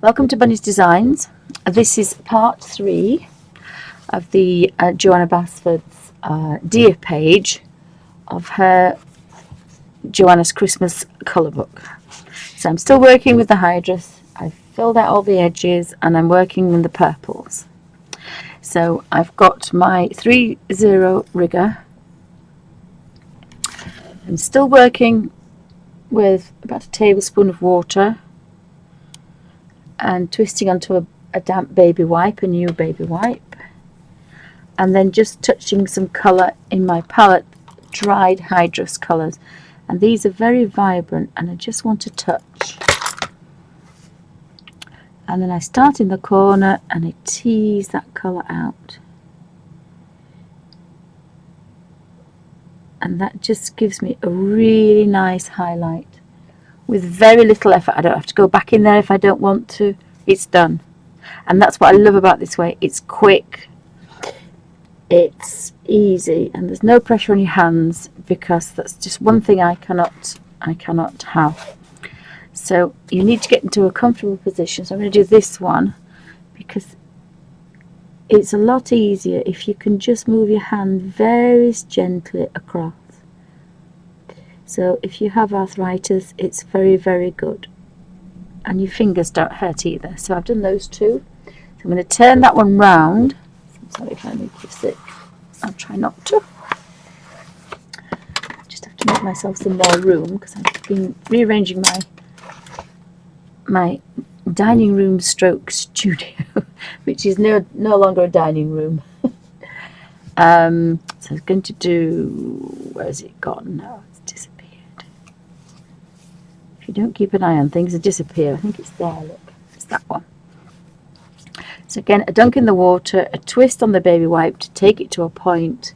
Welcome to Bunny's Designs. This is part 3 of the Johanna Basford's Dear page of her Johanna's Christmas colour book. So I'm still working with the Hydrus. I've filled out all the edges and I'm working in the purples. So I've got my 3-0 rigger. I'm still working with about a tablespoon of water and twisting onto a damp baby wipe, a new baby wipe, and then just touching some colour in my palette, dried Hydrus colours, and these are very vibrant and I just want to touch. And then I start in the corner and I tease that colour out, and that just gives me a really nice highlight with very little effort. I don't have to go back in there if I don't want to. It's done. And that's what I love about this way. It's quick, it's easy, and there's no pressure on your hands, because that's just one thing I cannot have. So you need to get into a comfortable position. So I'm going to do this one because it's a lot easier if you can just move your hand very gently across. So if you have arthritis, it's very, very good. And your fingers don't hurt either. So I've done those two. So I'm going to turn that one round. I'm sorry if I make you sick. I'll try not to. Just have to make myself some more room because I've been rearranging my dining room stroke studio, which is no longer a dining room. So I was going to do, where's it gone now? It's disappeared. If you don't keep an eye on things, they disappear. I think it's there, look. It's that one. So again, a dunk in the water, a twist on the baby wipe to take it to a point,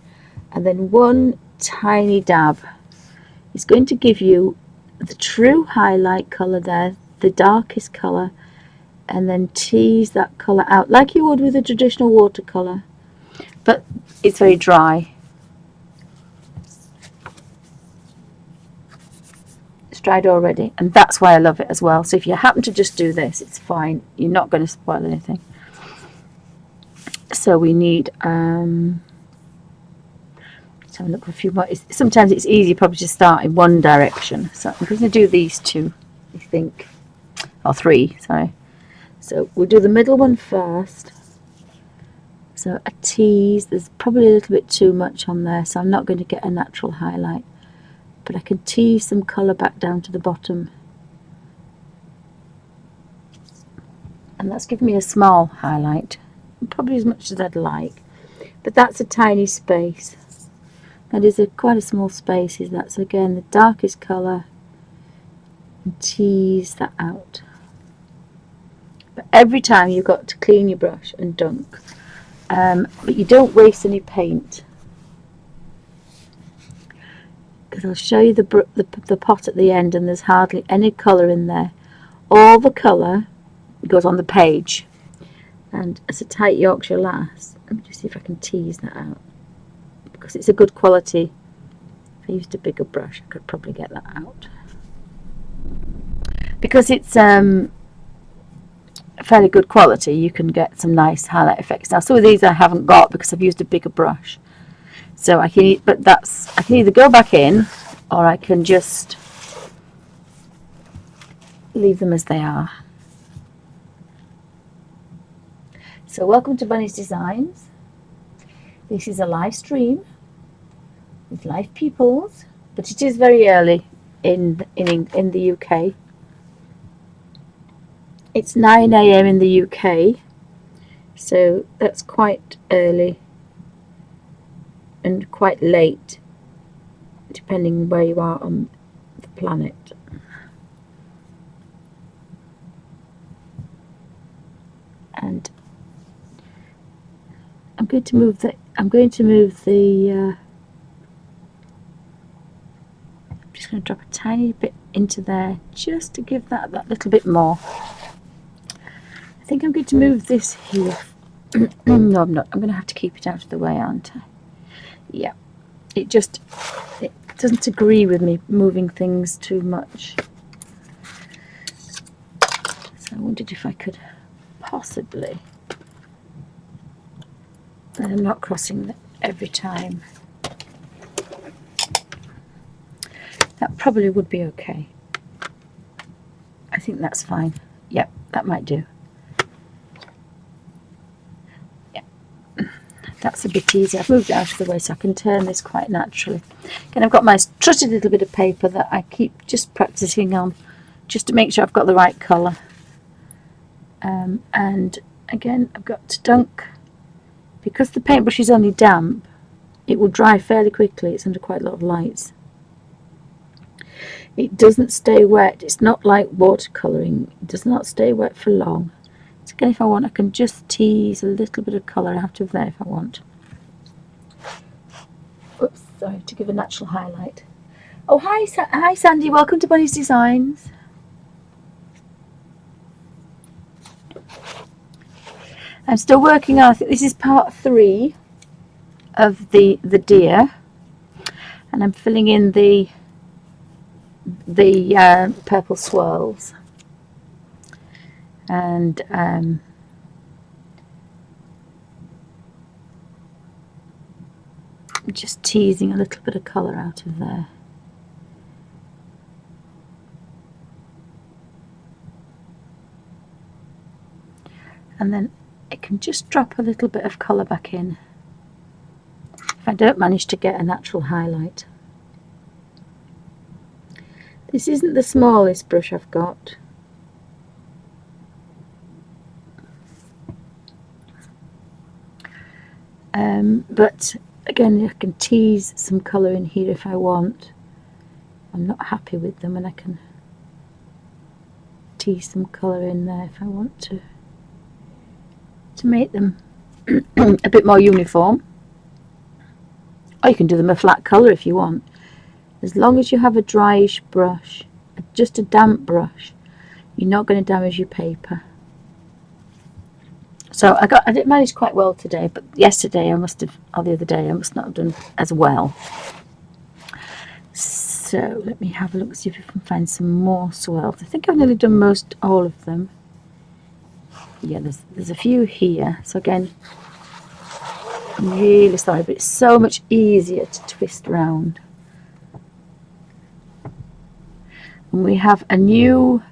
and then one tiny dab is going to give you the true highlight colour there, the darkest colour, and then tease that colour out like you would with a traditional watercolour, but it's very dry. It's dried already, and that's why I love it as well. So if you happen to just do this, it's fine. You're not going to spoil anything. So we need let's have a look for a few more. Sometimes it's easy probably to start in one direction. So I'm going to do these two, I think, or three, sorry. So we'll do the middle one first. So a tease, there's probably a little bit too much on there, so I'm not going to get a natural highlight, but I can tease some colour back down to the bottom, and that's given me a small highlight, probably as much as I'd like, but that's a tiny space. That is quite a small space, is that? So again, the darkest colour, and tease that out. But every time you've got to clean your brush and dunk, but you don't waste any paint, because I'll show you the pot at the end, and there's hardly any colour in there. All the colour goes on the page, and it's a tight Yorkshire lass. Let me just see if I can tease that out, because it's a good quality. If I used a bigger brush, I could probably get that out, because it's fairly good quality. You can get some nice highlight effects. Now some of these I haven't got because I've used a bigger brush, so I can either go back in, or I can just leave them as they are. So welcome to Bunny's Designs. This is a live stream with live peoples, but it is very early in the UK. It's 9 AM in the UK, so that's quite early and quite late, depending where you are on the planet. And I'm going to move the I'm just going to drop a tiny bit into there just to give that little bit more. I think I'm going to move this here. No, I'm not. I'm going to have to keep it out of the way, aren't I? Yeah. It doesn't agree with me moving things too much. So wondered if I could possibly, and I'm not crossing every time. That probably would be okay. I think that's fine. Yep, that might do. Yep, that's a bit easier. I've moved it out of the way so I can turn this quite naturally. Again, I've got my trusted little bit of paper that I keep just practicing on, just to make sure I've got the right colour. And again, I've got to dunk. Because the paintbrush is only damp, it will dry fairly quickly. It's under quite a lot of lights. It doesn't stay wet. It's not like watercolouring. It does not stay wet for long. So again, if I want, I can just tease a little bit of colour out of there if I want. Oops, sorry, to give a natural highlight. Oh, hi Sandy, welcome to Bunny's Designs. I'm still working on, I think this is part 3 of the deer, and I'm filling in the purple swirls, and just teasing a little bit of colour out of there. And then I can just drop a little bit of colour back in if I don't manage to get a natural highlight. This isn't the smallest brush I've got. But again, I can tease some colour in here if I want. I'm not happy with them, and I can tease some colour in there if I want to make them a bit more uniform. Or you can do them a flat colour if you want. As long as you have a dryish brush, just a damp brush, you're not going to damage your paper. So I did manage quite well today, but yesterday I must have, or the other day I must not have done as well. So let me have a look, see if we can find some more swirls. I think I've nearly done most all of them. Yeah, there's a few here. So again, I'm really sorry, but it's so much easier to twist around. And we have a new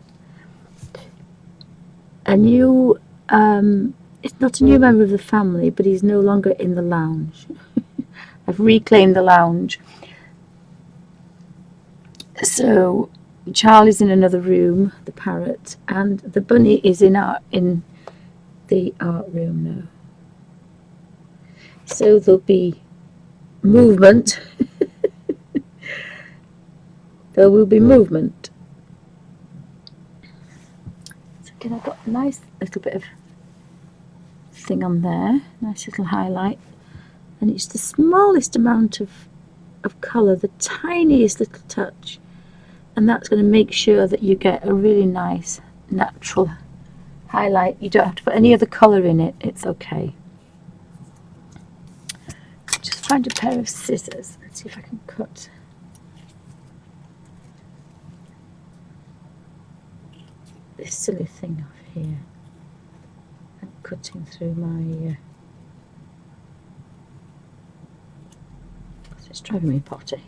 it's not a new member of the family, but he's no longer in the lounge. I've reclaimed the lounge. So Charlie's in another room, the parrot, and the bunny is in the art room now. So there'll be movement. There will be movement. So again, I've got a nice little bit of thing on there, nice little highlight, and it's the smallest amount of colour, the tiniest little touch, and that's going to make sure that you get a really nice natural highlight. You don't have to put any other colour in it, it's okay. Just find a pair of scissors and see if I can cut this silly thing off here. I'm cutting through my it's driving me potty.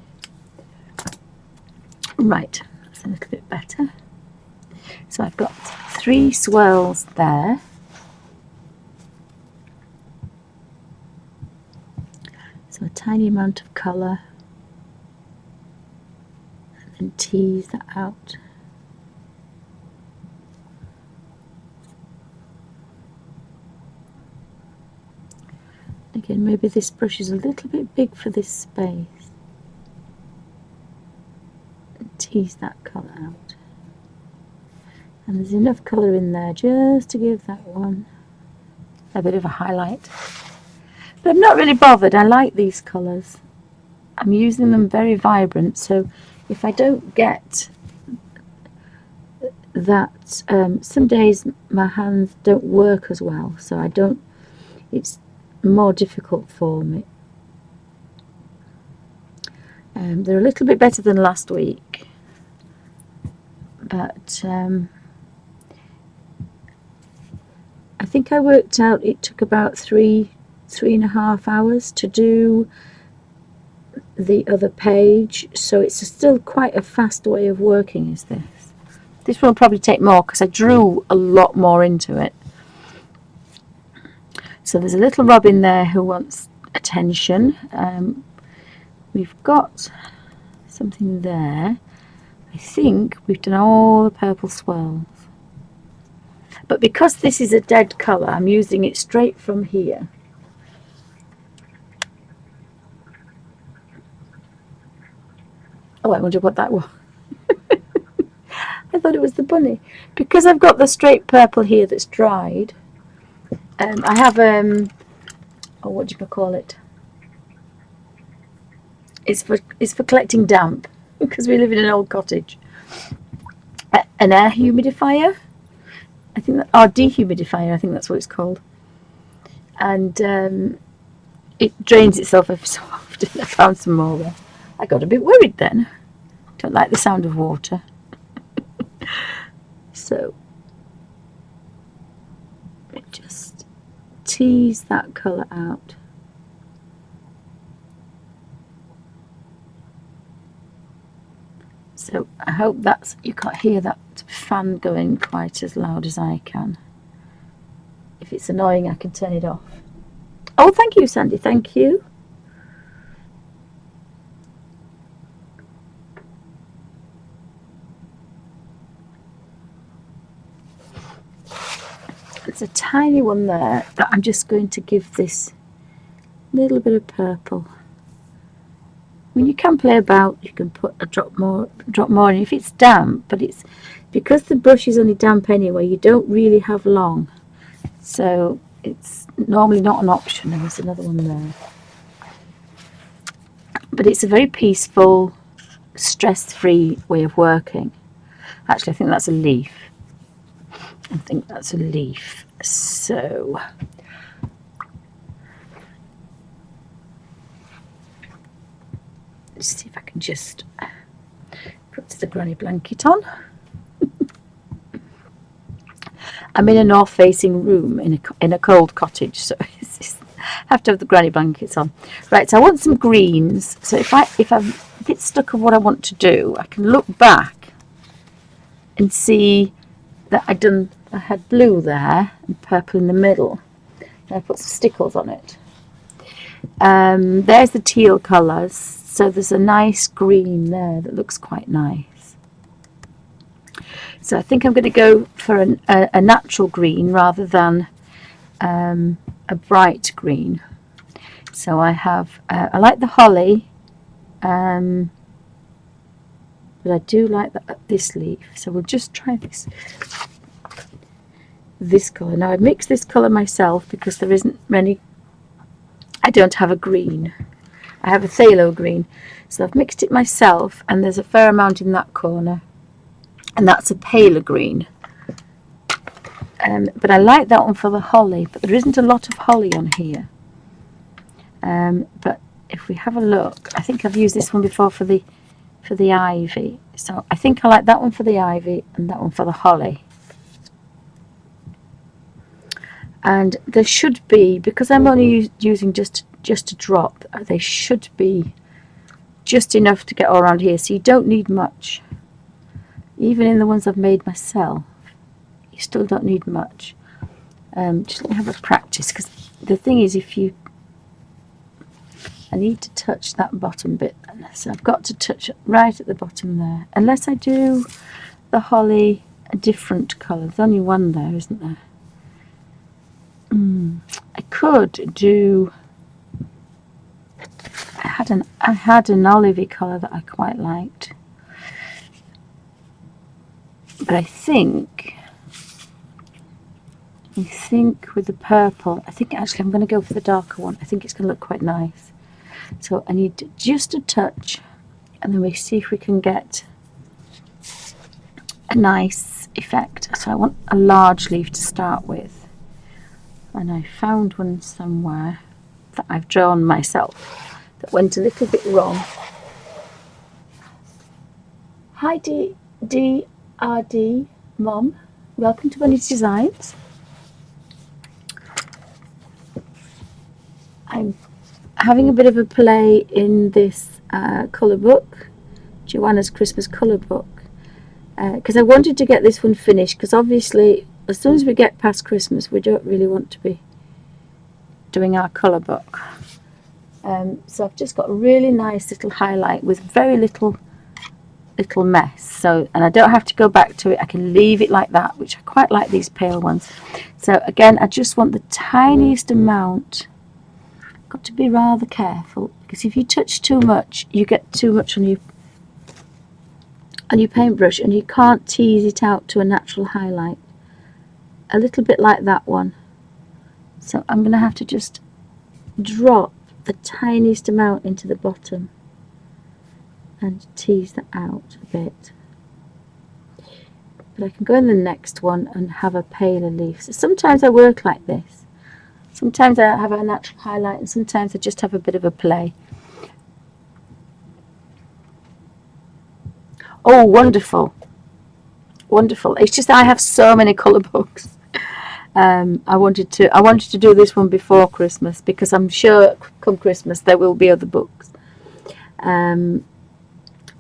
Right, that's a little bit better. So I've got 3 swirls there. So a tiny amount of colour, and then tease that out. Again, maybe this brush is a little bit big for this space. And tease that colour out. And there's enough colour in there just to give that one a bit of a highlight. But I'm not really bothered, I like these colours. I'm using them very vibrant, so if I don't get that, some days my hands don't work as well, so it's more difficult for me. They're a little bit better than last week, but think I worked out it took about 3.5 hours to do the other page, so it's still quite a fast way of working. Is this will probably take more because I drew a lot more into it. So there's a little robin there who wants attention. We've got something there. I think we've done all the purple swirls, but because this is a dead colour, I'm using it straight from here. Oh, I wonder what that was. I thought it was the bunny. Because I've got the straight purple here that's dried, I have, oh, what do you call it? It's for collecting damp, because we live in an old cottage. An air humidifier, I think, or dehumidifier, I think that's what it's called. And it drains itself every so often. I found some more there. I got a bit worried then. Don't like the sound of water. So just tease that colour out. So I hope that's, you can't hear that fan going quite as loud as I can. If it's annoying, I can turn it off. Oh, thank you, Sandy, thank you. There's a tiny one there that I'm just going to give this little bit of purple. I mean, you can play about, you can put a drop more in if it's damp, but it's because the brush is only damp anyway, you don't really have long, so it's normally not an option. And there's another one there, but it's a very peaceful, stress-free way of working. Actually, I think that's a leaf. I think that's a leaf. So let's see if I can just put the granny blanket on. I'm in a north-facing room in a cold cottage, so I have to have the granny blankets on. Right, so I want some greens. So if I'm a bit stuck of what I want to do, I can look back and see that I had blue there and purple in the middle, and I put some stickles on it. There's the teal colours, so there's a nice green there that looks quite nice. So I think I'm going to go for a natural green rather than a bright green. So I have, I like the holly, but I do like this leaf. So we'll just try this colour. Now I mixed this colour myself because there isn't many, I don't have a green. I have a phthalo green. So I've mixed it myself, and there's a fair amount in that corner. And that's a paler green. But I like that one for the holly, but there isn't a lot of holly on here. But if we have a look, I think I've used this one before for the ivy. So I think I like that one for the ivy and that one for the holly. And there should be, because I'm only using just a drop, they should be just enough to get all around here. So you don't need much. Even in the ones I've made myself, you still don't need much. Just let me have a practice, because the thing is, I need to touch that bottom bit, so I've got to touch it right at the bottom there. Unless I do the holly a different colour. There's only one there, isn't there? I could do. I had an olivey colour that I quite liked, but I think with the purple, I think actually I'm going to go for the darker one. I think it's going to look quite nice. So I need just a touch, and then we see if we can get a nice effect. So I want a large leaf to start with, and I found one somewhere that I've drawn myself that went a little bit wrong. Hi DRD Mom, welcome to Bunny's Designs. I'm having a bit of a play in this colour book, Johanna's Christmas colour book, because I wanted to get this one finished, because obviously as soon as we get past Christmas we don't really want to be doing our colour book. So I've just got a really nice little highlight with very little mess, so, and I don't have to go back to it, I can leave it like that, which I quite like these pale ones. So again, I just want the tiniest amount. Got to be rather careful, because if you touch too much you get too much on your paintbrush and you can't tease it out to a natural highlight. A little bit like that one. So I'm going to have to just drop the tiniest amount into the bottom and tease that out a bit. But I can go in the next one and have a paler leaf. So sometimes I work like this. Sometimes I have a natural highlight and sometimes I just have a bit of a play. Oh, wonderful. Wonderful. It's just I have so many colour books. I wanted to do this one before Christmas, because I'm sure come Christmas there will be other books. And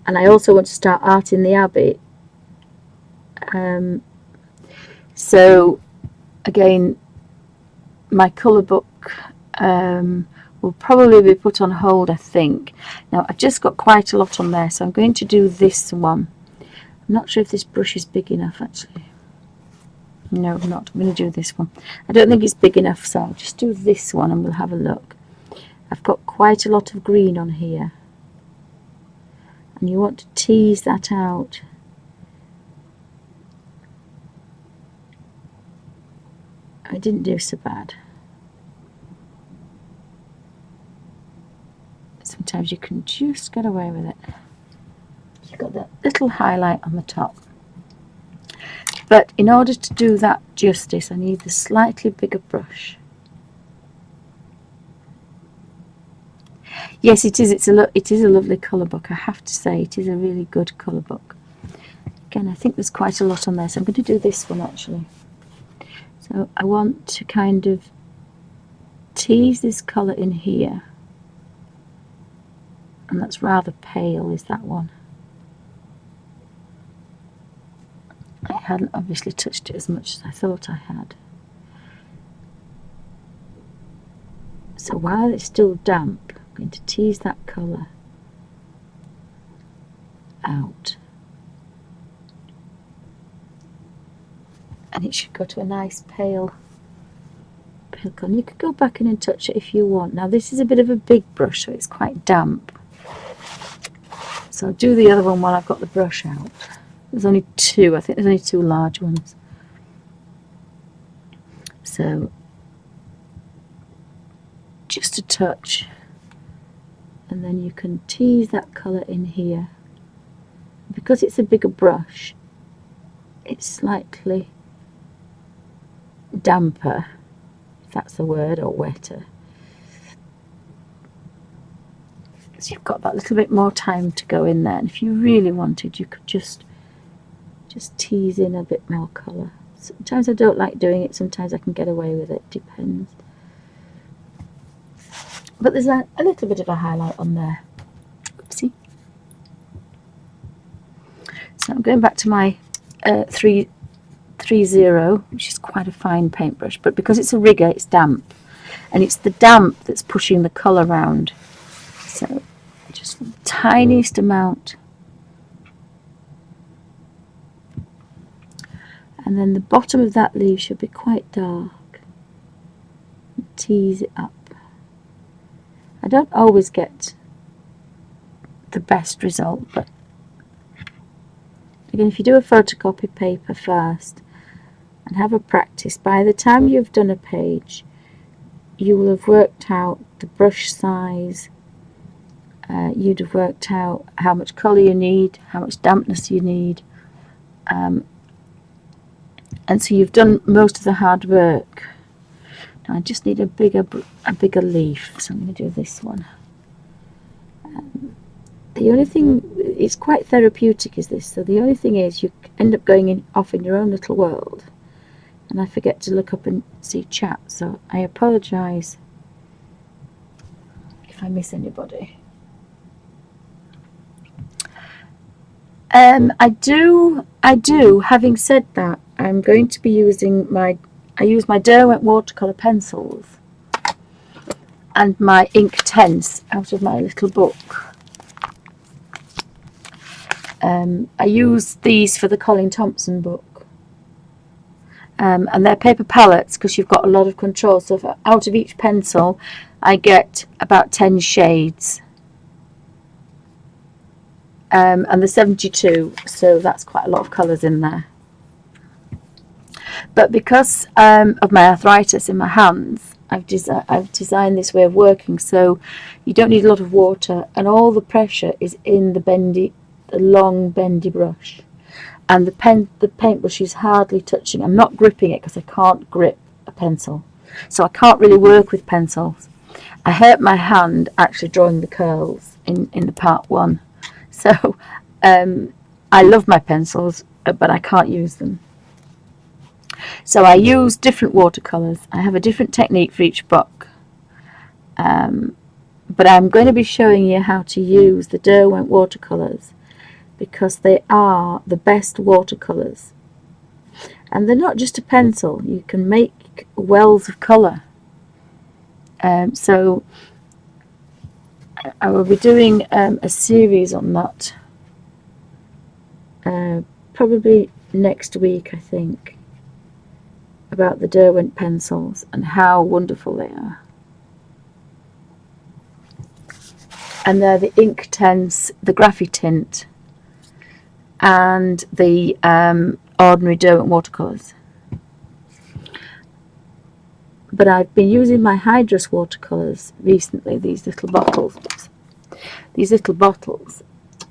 I also want to start art in the Abbey. So again, my colour book will probably be put on hold, I think. Now I've just got quite a lot on there, so I'm going to do this one. I'm not sure if this brush is big enough actually. No, I'm not. I'm going to do this one. I don't think it's big enough, so I'll just do this one and we'll have a look. I've got quite a lot of green on here, and you want to tease that out. I didn't do so bad. Sometimes you can just get away with it. You've got that little highlight on the top. But in order to do that justice, I need the slightly bigger brush. Yes, it is. It is a lovely colour book. I have to say, it is a really good colour book. Again, I think there's quite a lot on there, so I'm going to do this one actually. So I want to kind of tease this colour in here, and that's rather pale, is that one. I hadn't obviously touched it as much as I thought I had. So while it's still damp, I'm going to tease that colour out. And it should go to a nice pale colour. You could go back in and touch it if you want. Now this is a bit of a big brush, so it's quite damp. So I'll do the other one while I've got the brush out. There's only two, I think there's only two large ones. So just a touch, and then you can tease that colour in here. Because it's a bigger brush, it's slightly damper, if that's the word, or wetter. So you've got that little bit more time to go in there, and if you really wanted, you could just tease in a bit more colour. Sometimes I don't like doing it, sometimes I can get away with it, depends. But there's a little bit of a highlight on there. Oopsie. So I'm going back to my 330, which is quite a fine paintbrush, but because it's a rigger, it's damp, and it's the damp that's pushing the colour round. So just the tiniest amount. And then the bottom of that leaf should be quite dark. Tease it up. I don't always get the best result, but again, if you do a photocopy paper first and have a practice, by the time you've done a page, you will have worked out the brush size, you'd have worked out how much colour you need, how much dampness you need, and so you've done most of the hard work. Now I just need a bigger leaf, so I'm going to do this one. The only thing, it's quite therapeutic is this, so the only thing is you end up going off in your own little world, and I forget to look up and see chat, so I apologise if I miss anybody. I do. Having said that, I'm going to be using I use my Derwent watercolour pencils and my ink tents out of my little book. I use these for the Colin Thompson book. And they're paper palettes because you've got a lot of control. So out of each pencil, I get about 10 shades. And the 72, so that's quite a lot of colours in there. But because of my arthritis in my hands, I've designed this way of working so you don't need a lot of water, and all the pressure is in the long bendy brush, and the paintbrush is hardly touching. I'm not gripping it because I can't grip a pencil, so I can't really work with pencils. I hurt my hand actually drawing the curls in the part 1, so I love my pencils, but I can't use them. So I use different watercolours. I have a different technique for each book. But I'm going to be showing you how to use the Derwent watercolours because they are the best watercolours. And they're not just a pencil. You can make wells of colour. So I will be doing a series on that probably next week, I think, about the Derwent pencils and how wonderful they are. And they're the ink tents, the Graphitint, and the ordinary Derwent watercolours. But I've been using my Hydrus watercolours recently, these little bottles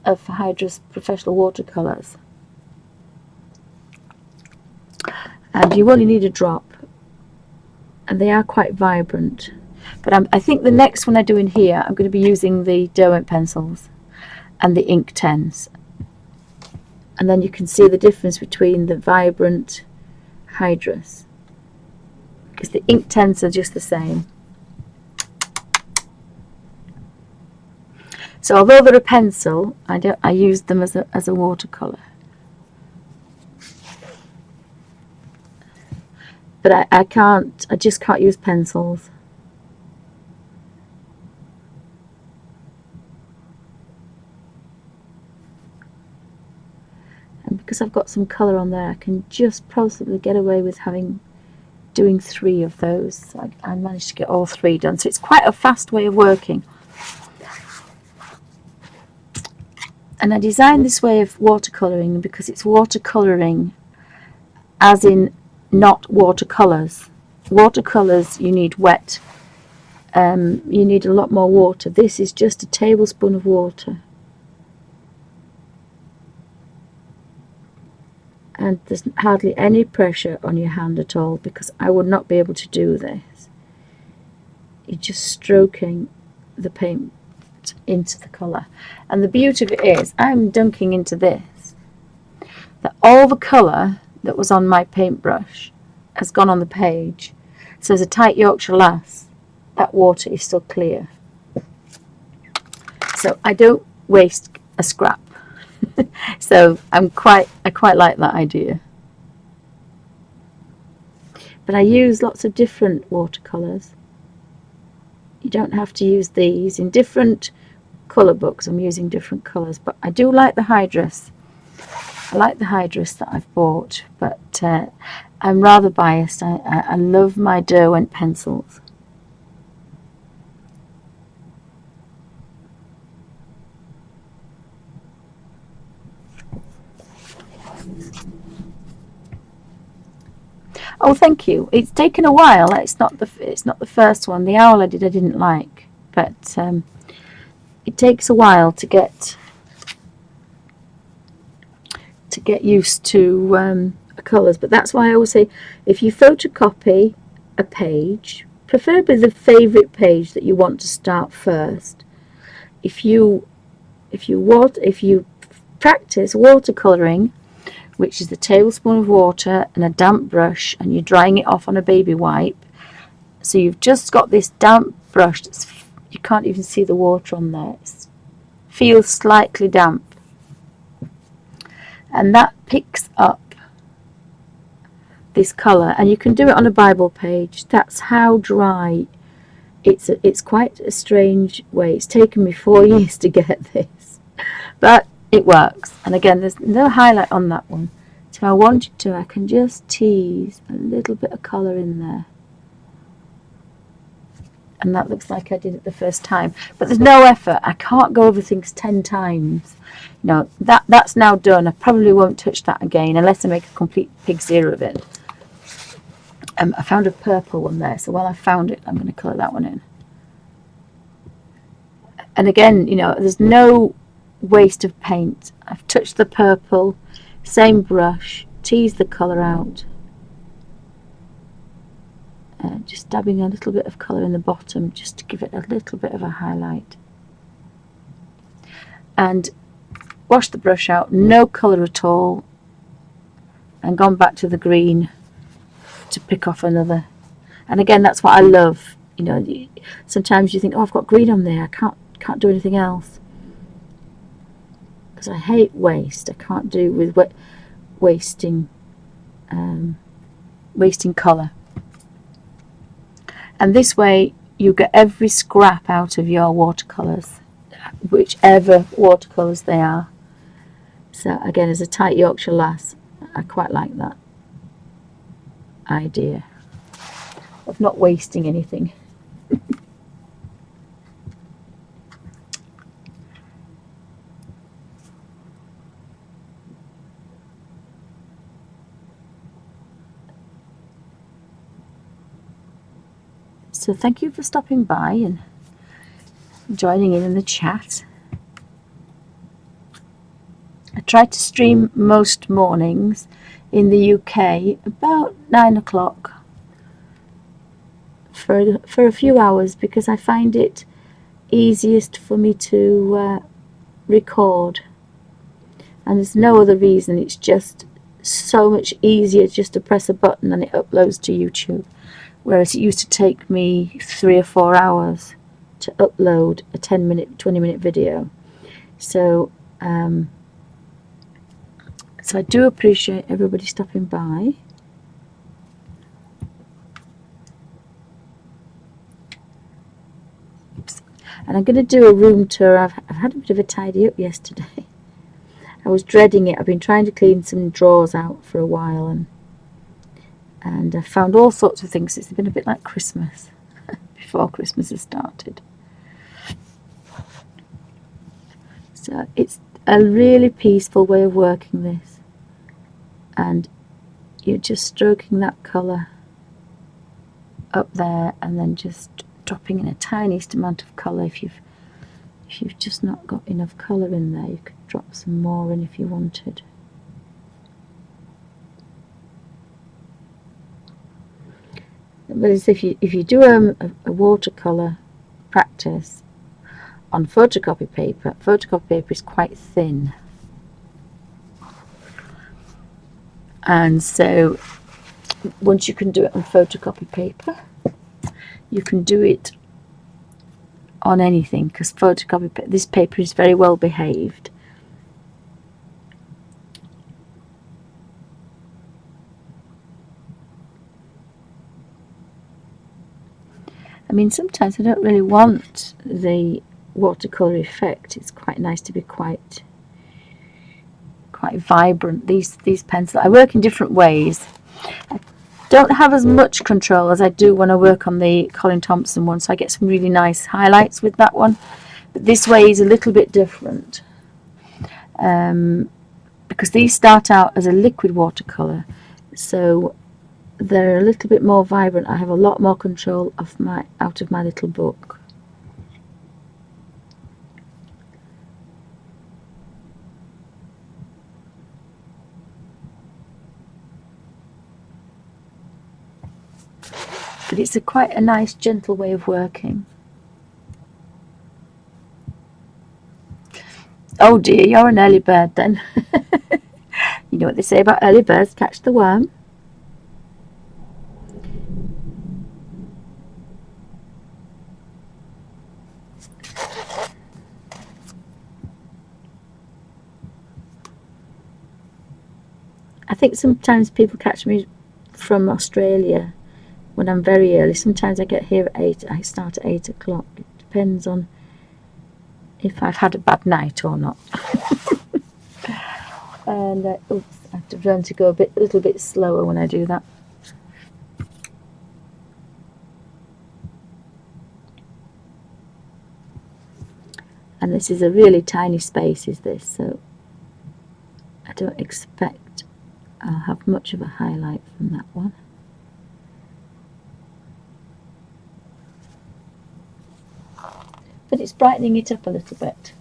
of Hydrus professional watercolours. And you only need a drop, and they are quite vibrant. But I think the next one I do in here, I'm going to be using the Derwent pencils and the ink tents, and then you can see the difference between the vibrant Hydrus, because the ink tents are just the same. So although they're a pencil, I use them as a watercolour. But I just can't use pencils. And because I've got some colour on there, I can just possibly get away with doing 3 of those. So I managed to get all 3 done. So it's quite a fast way of working. And I designed this way of watercolouring because it's watercolouring as in not watercolours. Watercolours, you need wet. You need a lot more water. This is just a tablespoon of water. And there's hardly any pressure on your hand at all because I would not be able to do this. You're just stroking the paint into the colour. And the beauty of it is, I'm dunking into this, that all the colour that was on my paintbrush has gone on the page. So as a tight Yorkshire lass, that water is still clear. So I don't waste a scrap. So I quite like that idea. But I use lots of different watercolours. You don't have to use these. In different colour books I'm using different colours, but I do like the Hydrus. I like the Hydrus that I've bought, but I'm rather biased. I love my Derwent pencils. Oh, thank you. It's taken a while. It's not the first one. The owl I didn't like, but it takes a while to get used to colours. But that's why I always say, if you photocopy a page, preferably the favourite page that you want to start first. If you practice watercolouring, which is the tablespoon of water and a damp brush, and you're drying it off on a baby wipe, so you've just got this damp brush that's you can't even see the water on there. It feels slightly damp. And that picks up this colour, and you can do it on a Bible page. That's how dry. It's quite a strange way. It's taken me 4 years to get this, but it works. And again, there's no highlight on that one. So if I wanted to, I can just tease a little bit of colour in there. And that looks like I did it the first time. But there's no effort. I can't go over things 10 times. No, that's now done. I probably won't touch that again unless I make a complete pig zero of it. I found a purple one there, so while I found it, I'm going to colour that one in. And again, you know, there's no waste of paint. I've touched the purple, same brush, teased the colour out. Just dabbing a little bit of colour in the bottom just to give it a little bit of a highlight. And washed the brush out, no colour at all, and gone back to the green to pick off another. And again, that's what I love. You know, sometimes you think, oh, I've got green on there, I can't do anything else. Because I hate waste. I can't do with wasting colour. And this way you get every scrap out of your watercolours, whichever watercolours they are. So again, as a tight Yorkshire lass, I quite like that idea of not wasting anything. So thank you for stopping by and joining in the chat. I try to stream most mornings in the UK about 9 o'clock for a few hours, because I find it easiest for me to record, and there's no other reason. It's just so much easier just to press a button and it uploads to YouTube, whereas it used to take me 3 or 4 hours to upload a 10-minute, 20-minute video. So so I do appreciate everybody stopping by. Oops. And I'm going to do a room tour. I've had a bit of a tidy up yesterday. I was dreading it. I've been trying to clean some drawers out for a while, and I found all sorts of things. It's been a bit like Christmas before Christmas has started. So it's a really peaceful way of working this, and you're just stroking that colour up there and then just dropping in a tiniest amount of colour. If you've just not got enough colour in there, you could drop some more in if you wanted. But as if you do a watercolour practice on photocopy paper is quite thin, and so once you can do it on photocopy paper, you can do it on anything, because this paper is very well behaved. I mean, sometimes I don't really want the watercolour effect. It's quite nice to be quite vibrant. These pencils, I work in different ways. I don't have as much control as I do when I work on the Colin Thompson one, so I get some really nice highlights with that one. But this way is a little bit different, because these start out as a liquid watercolour, so they're a little bit more vibrant. I have a lot more control of out of my little book. But it's quite a nice, gentle way of working. Oh dear, you're an early bird then. You know what they say about early birds, catch the worm. I think sometimes people catch me from Australia when I'm very early. Sometimes I get here at 8. I start at 8 o'clock. It depends on if I've had a bad night or not. And oops, I have to learn to go a little bit slower when I do that. And this is a really tiny space, is this, so I don't expect I'll have much of a highlight from that one. But it's brightening it up a little bit.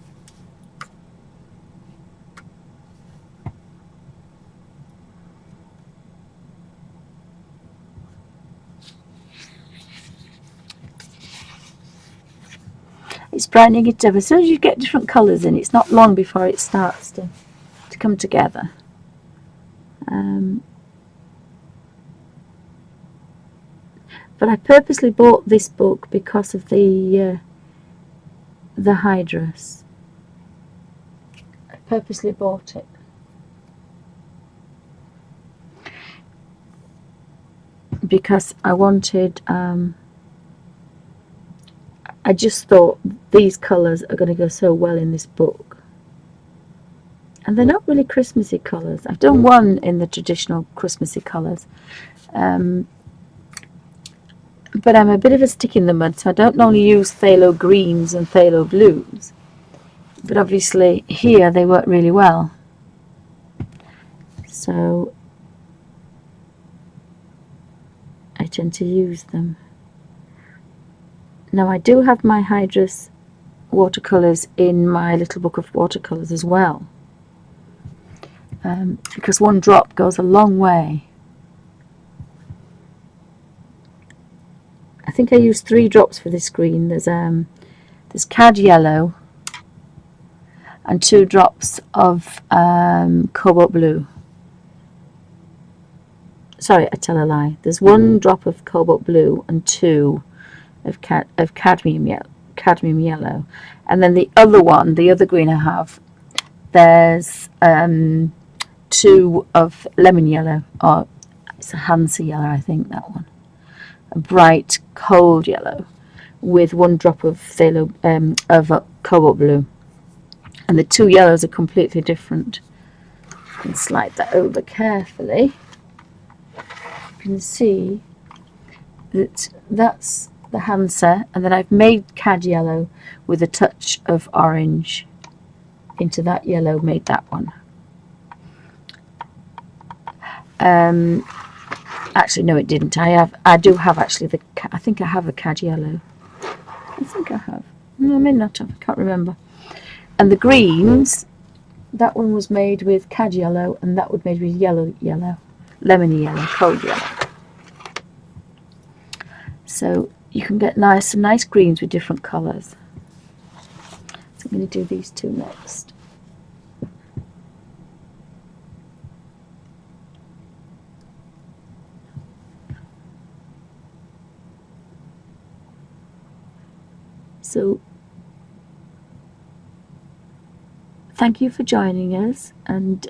It's brightening it up. As soon as you get different colours in, it's not long before it starts to come together. But I purposely bought this book because of the hydras. I purposely bought it. Because I wanted, I just thought these colours are going to go so well in this book. And they're not really Christmassy colours. I've done one in the traditional Christmassy colours. But I'm a bit of a stick in the mud, so I don't normally use phthalo greens and phthalo blues. But obviously here they work really well. So I tend to use them. Now I do have my hydrous watercolours in my little book of watercolours as well. Because one drop goes a long way. I think I used 3 drops for this green. There's cad yellow and 2 drops of cobalt blue. Sorry, I tell a lie. There's 1 drop of cobalt blue and 2 of cadmium yellow, and then the other one, the other green I have, there's 2 of lemon yellow, or it's a Hansa yellow, I think, that one. A bright cold yellow with 1 drop of cobalt blue, and the 2 yellows are completely different. You can slide that over carefully. You can see that that's the Hansa, and then I've made cad yellow with a touch of orange into that yellow, made that one. Actually, no, it didn't. I do have actually I think I have a cad yellow. I think I have. No, I may not have. I can't remember. And the greens, that one was made with cad yellow, and that was made with yellow, lemony yellow, cold yellow. So you can get some nice greens with different colours. So I'm going to do these 2 next. So thank you for joining us, and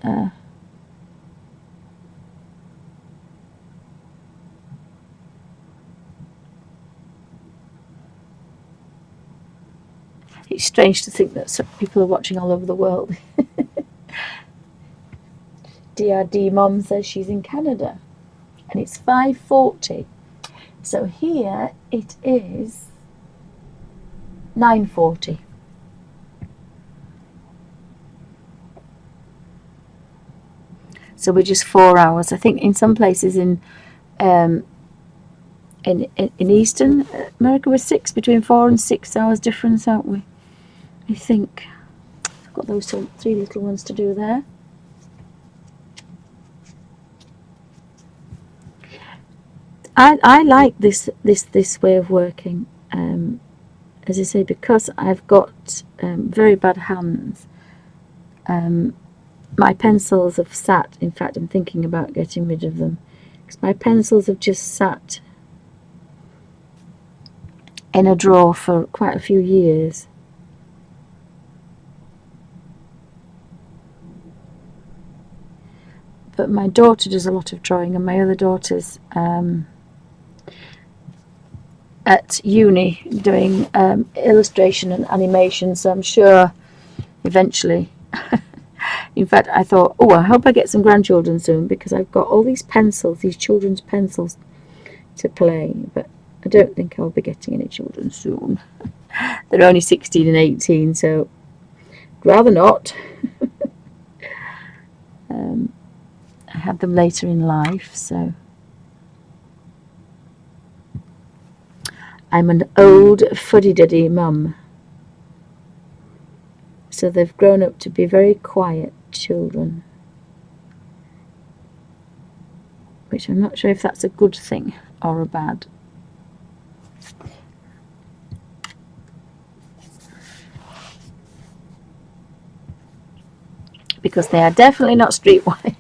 it's strange to think that some people are watching all over the world. DRD Mom says she's in Canada, and it's 5:40. So here it is 9:40. So we're just 4 hours. I think in some places in Eastern America we're between 4 and 6 hours difference, aren't we? I think I've got those 3 little ones to do there. I like this way of working. As I say, because I've got very bad hands. My pencils have sat. In fact, I'm thinking about getting rid of them, because my pencils have just sat in a drawer for quite a few years. But my daughter does a lot of drawing, and my other daughter's at uni doing illustration and animation, so I'm sure eventually. In fact, I thought, oh, I hope I get some grandchildren soon, because I've got all these pencils, these children's pencils to play, but I don't think I'll be getting any children soon. They're only 16 and 18, so rather not. I had them later in life, so I'm an old fuddy-duddy mum. So they've grown up to be very quiet children, which I'm not sure if that's a good thing or a bad. Because they are definitely not streetwise.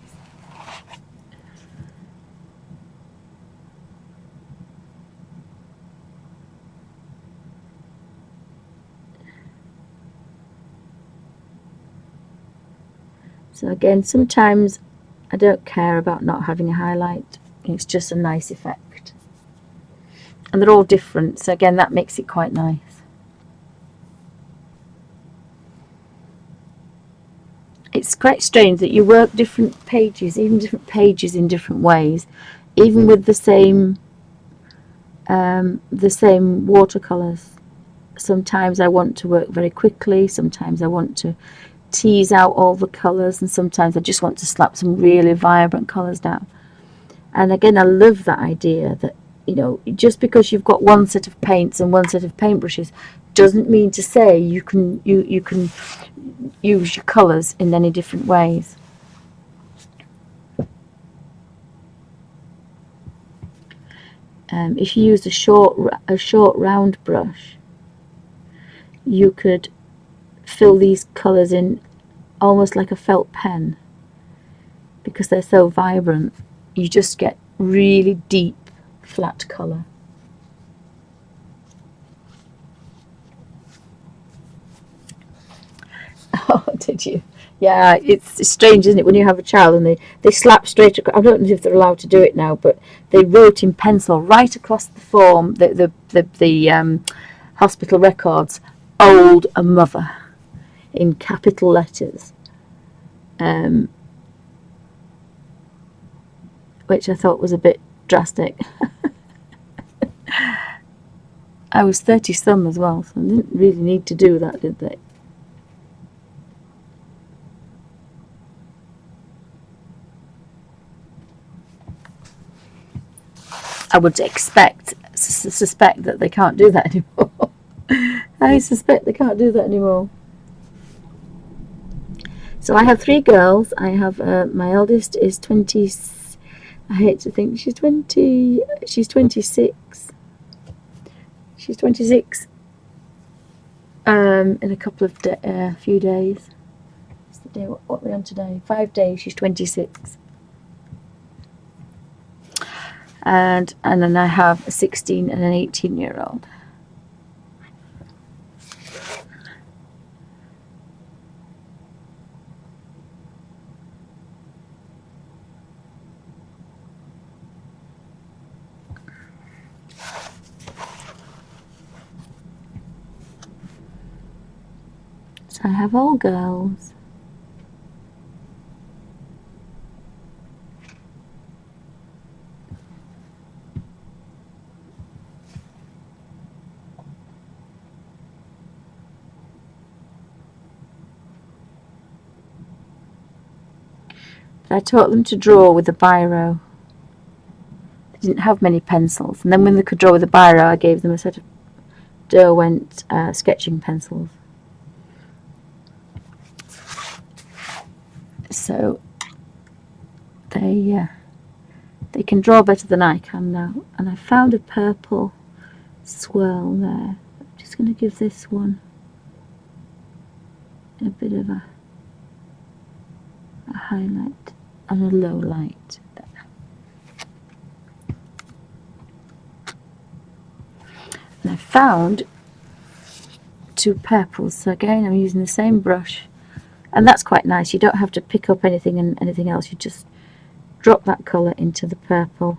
So again, sometimes I don't care about not having a highlight. It's just a nice effect. And they're all different, so again, that makes it quite nice. It's quite strange that you work different pages, even different pages in different ways, even with the same watercolors. Sometimes I want to work very quickly, sometimes I want to tease out all the colors, and sometimes I just want to slap some really vibrant colors down. And again, I love that idea that, you know, just because you've got one set of paints and one set of paintbrushes doesn't mean to say you can use your colors in any different ways. If you use a short round brush, you could fill these colors in almost like a felt pen, because they're so vibrant. You just get really deep flat color. Oh, did you? Yeah, it's strange, isn't it, when you have a child and they slap straight across. I don't know if they're allowed to do it now, but they wrote in pencil right across the form, the hospital records, "Old a mother," in capital letters, which I thought was a bit drastic. I was 30-some as well, so I didn't really need to do that, did they? I would suspect that they can't do that anymore. I suspect they can't do that anymore. So I have 3 girls. I have my eldest is 20. I hate to think she's 20. She's 26. She's 26. In a couple of few days. What's the day? What are we on today? 5 days. She's 26. And then I have a 16 and an 18-year-old. So I have all girls. I taught them to draw with a biro. They didn't have many pencils, and then when they could draw with a biro, I gave them a set of Derwent sketching pencils. So they can draw better than I can now. And I found a purple swirl there. I'm just going to give this one a bit of a highlight and a low light there. And I found 2 purples, so again I'm using the same brush, and that's quite nice. You don't have to pick up anything and anything else, you just drop that colour into the purple.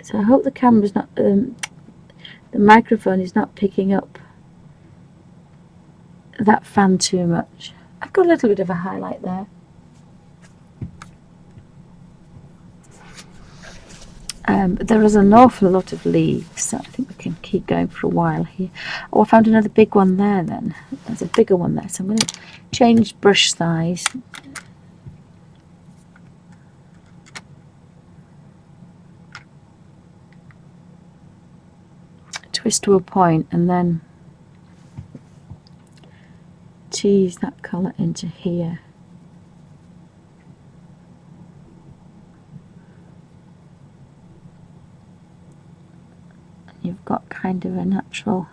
So I hope the camera's not, the microphone is not picking up that fan too much. I've got a little bit of a highlight there. There is an awful lot of leaves, so I think we can keep going for a while here. Oh, I found another big one there then. There's a bigger one there, so I'm going to change brush size. Twist to a point and then tease that colour into here. You've got kind of a natural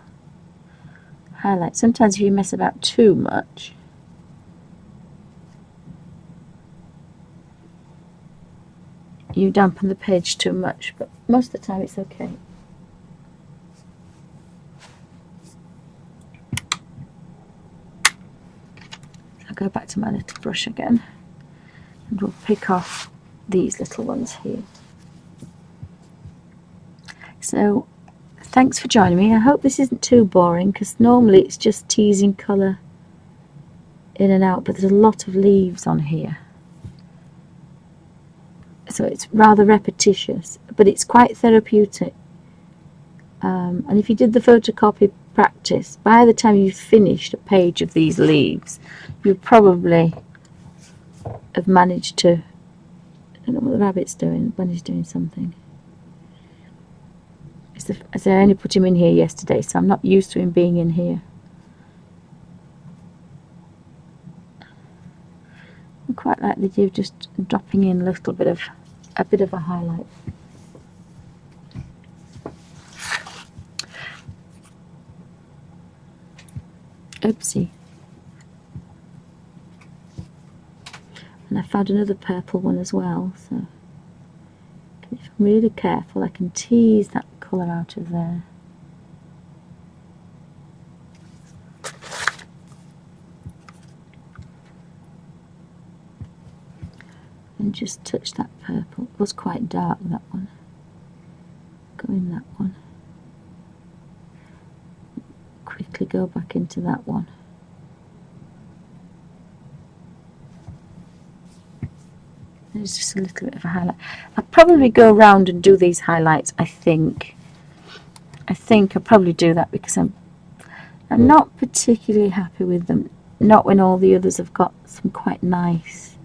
highlight. Sometimes if you mess about too much, you dampen the page too much, but most of the time it's okay. I'll go back to my little brush again and we'll pick off these little ones here. So thanks for joining me. I hope this isn't too boring, because normally it's just teasing colour in and out, but there's a lot of leaves on here, so it's rather repetitious, but it's quite therapeutic. And if you did the photocopy practice, by the time you've finished a page of these leaves, you probably have managed to, I don't know what the rabbit's doing, Bunny's doing something. As I only put him in here yesterday, so I'm not used to him being in here. I quite like the idea of just dropping in a little bit of a highlight. Oopsie. And I found another purple one as well, so if I'm really careful I can tease that colour out of there. And just touch that purple. It was quite dark, that one. Go in that one. Quickly go back into that one. There's just a little bit of a highlight. I'll probably go around and do these highlights, I think. I'll probably do that because I'm not particularly happy with them. Not when all the others have got some quite nice.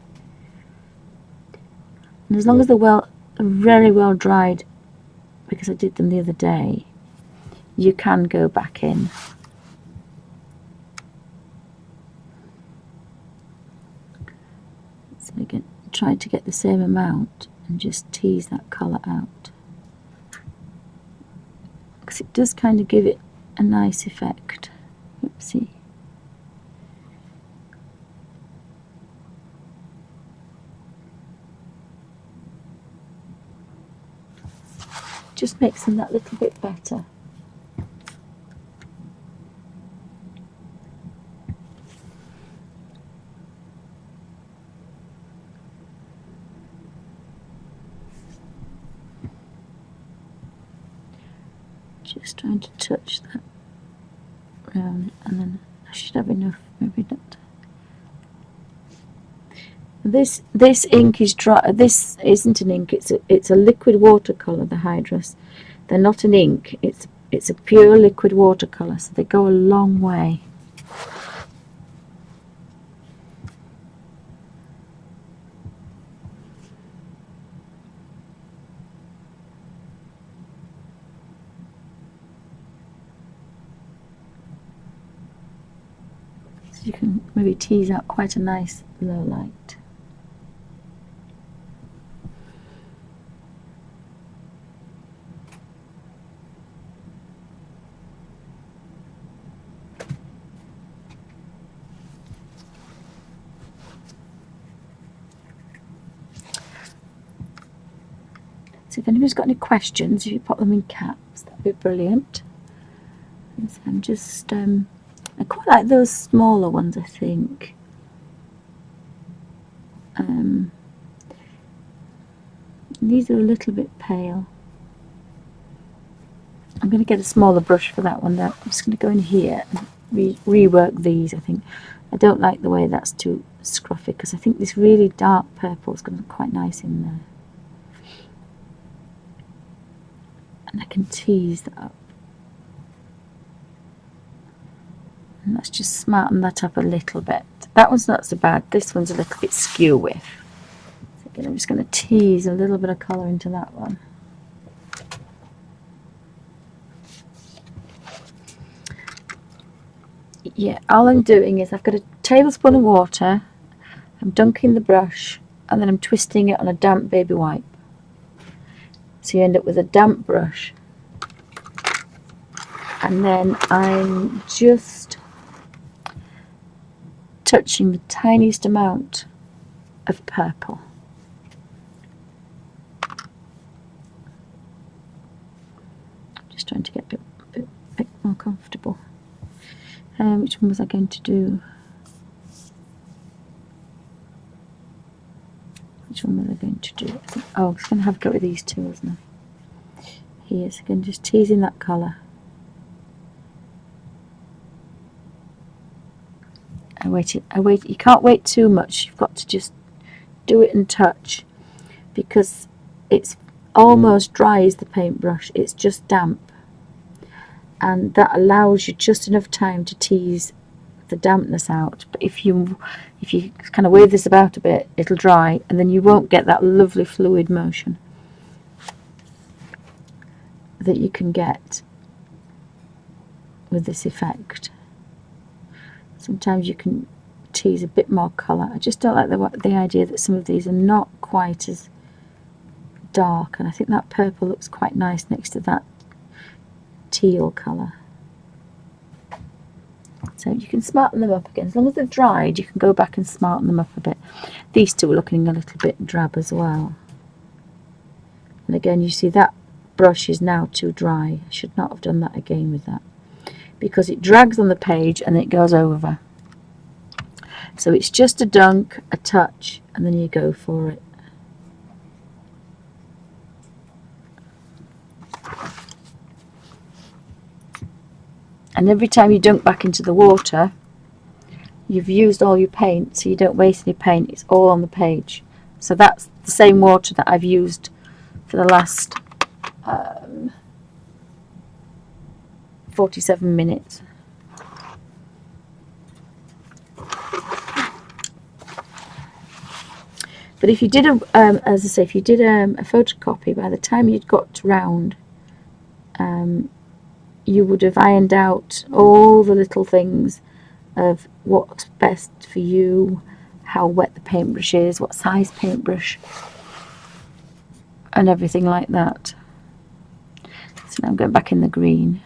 And as long as they're very well dried, because I did them the other day, you can go back in. So again, try to get the same amount and just tease that colour out, because it does kind of give it a nice effect. Oopsie. Just makes them that little bit better. Just trying to touch that round, and then I should have enough, maybe not. This ink is dry. This isn't an ink. It's a liquid watercolor. The Hydras, they're not an ink. It's a pure liquid watercolor. So they go a long way. So you can maybe tease out quite a nice low light. So if anybody's got any questions, if you pop them in caps, that'd be brilliant. So I'm just, I quite like those smaller ones, I think. These are a little bit pale. I'm going to get a smaller brush for that one though. I'm just going to go in here and rework these, I think. I don't like the way that's too scruffy because I think this really dark purple is going to look quite nice in there. And I can tease that up. And let's just smarten that up a little bit. That one's not so bad. This one's a little bit skew with. So again, I'm just going to tease a little bit of colour into that one. Yeah, all I'm doing is I've got a tablespoon of water, I'm dunking the brush, and then I'm twisting it on a damp baby wipe. So you end up with a damp brush. And then I'm just touching the tiniest amount of purple. Just trying to get a bit more comfortable. Which one was I going to do? Which one was I going to do? Oh, I was going to have a go with these two, wasn't I? Here, so again, just teasing that colour. I wait. You can't wait too much. You've got to just do it and touch, because it's almost dry as the paintbrush. It's just damp, and that allows you just enough time to tease the dampness out. But if you kind of wave this about a bit, it'll dry, and then you won't get that lovely fluid motion that you can get with this effect. Sometimes you can tease a bit more colour. I just don't like the idea that some of these are not quite as dark, and I think that purple looks quite nice next to that teal colour. So you can smarten them up again. As long as they're dried, you can go back and smarten them up a bit. These two are looking a little bit drab as well. And again, you see that brush is now too dry. I should not have done that again with that, because it drags on the page and it goes over. So it's just a dunk, a touch, and then you go for it. And every time you dunk back into the water, you've used all your paint, so you don't waste any paint. It's all on the page. So that's the same water that I've used for the last 47 minutes. But if you did as I say, if you did a photocopy, by the time you'd got round, you would have ironed out all the little things of what's best for you, how wet the paintbrush is, what size paintbrush, and everything like that. So now I'm going back in the green.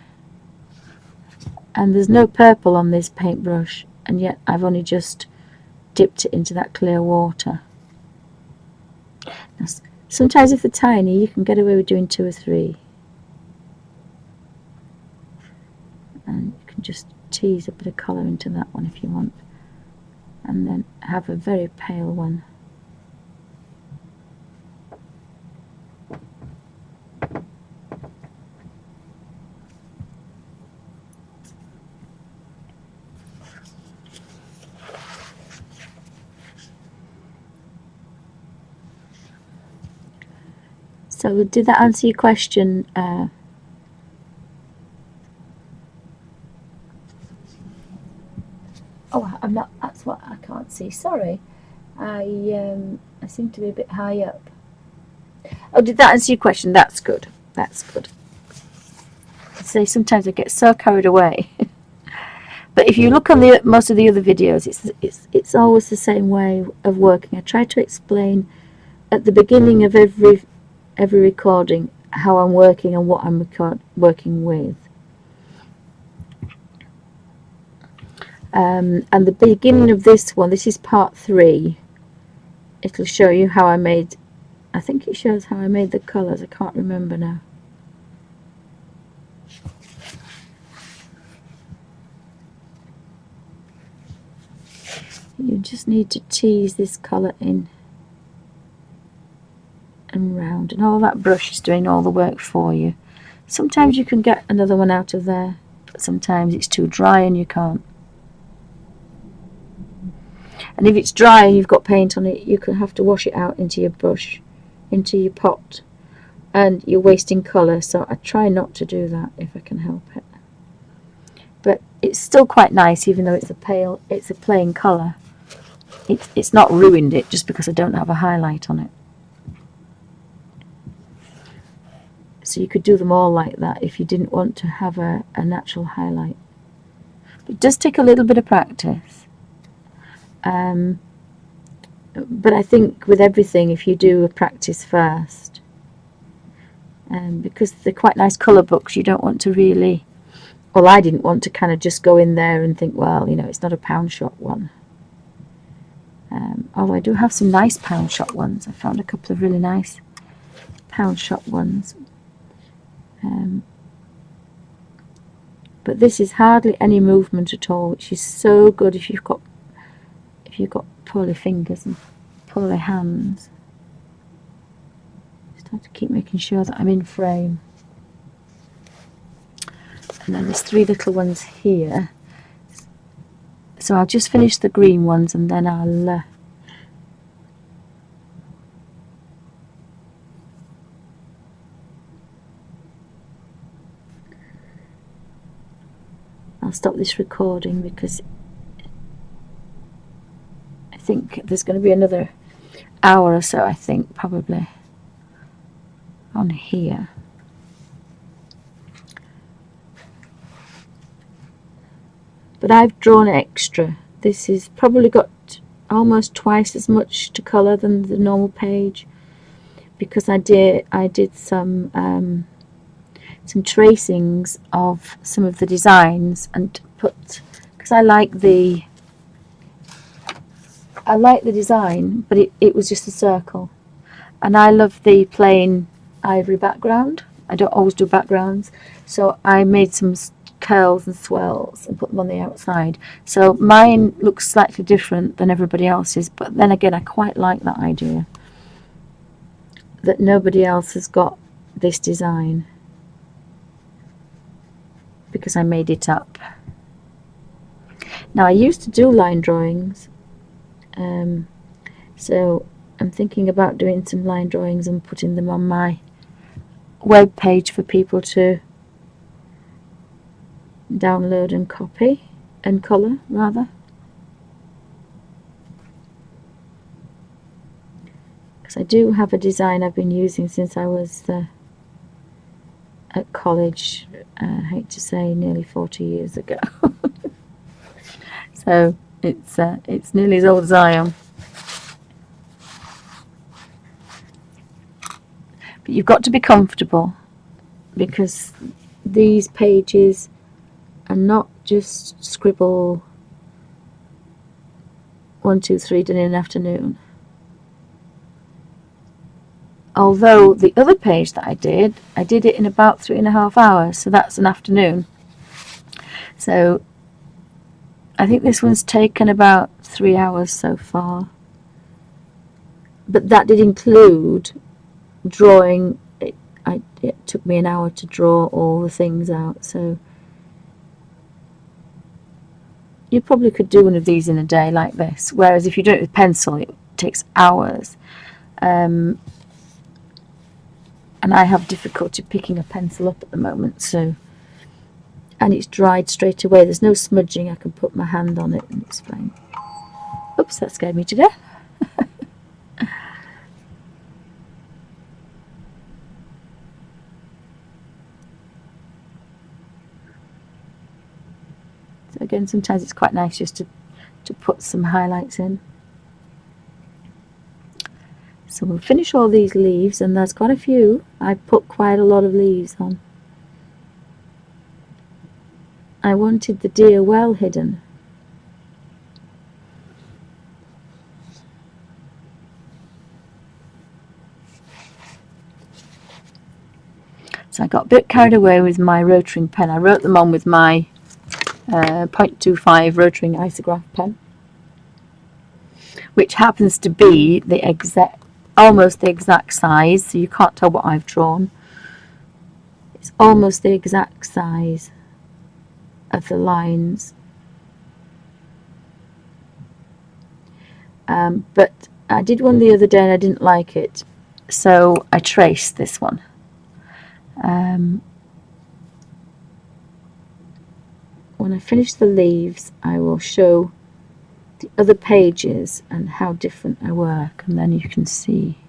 And there's no purple on this paintbrush, and yet I've only just dipped it into that clear water. Now, sometimes if they're tiny, you can get away with doing 2 or 3. And you can just tease a bit of colour into that one if you want. And then have a very pale one. So did that answer your question? Oh, I'm not. That's what I can't see. Sorry, I seem to be a bit high up. Oh, did that answer your question? That's good. That's good. I say sometimes I get so carried away. But if you look on most of the other videos, it's always the same way of working. I try to explain at the beginning of every recording how I'm working and what I'm working with. And the beginning of this one, this is part 3. It'll show you how I made, I think it shows how I made the colours. I can't remember now. You just need to tease this colour in and round, and all that brush is doing all the work for you. Sometimes you can get another one out of there, but sometimes it's too dry and you can't. And if it's dry and you've got paint on it, you can have to wash it out into your brush, into your pot, and you're wasting colour, so I try not to do that if I can help it. But it's still quite nice, even though it's a plain colour. It's not ruined it just because I don't have a highlight on it. So you could do them all like that if you didn't want to have a natural highlight. It does take a little bit of practice. But I think with everything, if you do a practice first, because they're quite nice colour books, you don't want to really, well, I didn't want to kind of just go in there and think, well, you know, it's not a pound shop one. Although I do have some nice pound shop ones. I found a couple of really nice pound shop ones. But this is hardly any movement at all, which is so good if you've got poorly fingers and poorly hands. Just have to keep making sure that I'm in frame. And then there's 3 little ones here. So I'll just finish the green ones and then I'll stop this recording because I think there's going to be another hour or so, I think, probably, on here. But I've drawn extra. This has probably got almost twice as much to colour than the normal page, because I did some tracings of some of the designs and put, because I like the design, but it was just a circle, and I love the plain ivory background. I don't always do backgrounds, so I made some curls and swirls and put them on the outside. So mine looks slightly different than everybody else's, but then again, I quite like that idea that nobody else has got this design because I made it up. Now, I used to do line drawings, so I'm thinking about doing some line drawings and putting them on my web page for people to download and copy and colour, rather. Because I do have a design I've been using since I was at college, I hate to say nearly 40 years ago. So it's nearly as old as I am. But you've got to be comfortable, because these pages are not just scribble 1, 2, 3 done in an afternoon. Although the other page that I did it in about 3.5 hours, so that's an afternoon. So I think this one's taken about 3 hours so far. But that did include drawing. It took me an hour to draw all the things out, so you probably could do one of these in a day like this, whereas if you do it with pencil it takes hours. And I have difficulty picking a pencil up at the moment, so, and it's dried straight away, there's no smudging, I can put my hand on it and it's fine. Oops, that scared me to death. So again, sometimes it's quite nice just to put some highlights in. So we'll finish all these leaves, and there's quite a few. I put quite a lot of leaves on. I wanted the deer well hidden. So I got a bit carried away with my rotring pen. I wrote them on with my .25 rotring isograph pen. which happens to be the almost the exact size, so you can't tell what I've drawn. It's almost the exact size of the lines. But I did one the other day and I didn't like it, so I traced this one. When I finish the leaves, I will show the other pages and how different I work, and then you can see.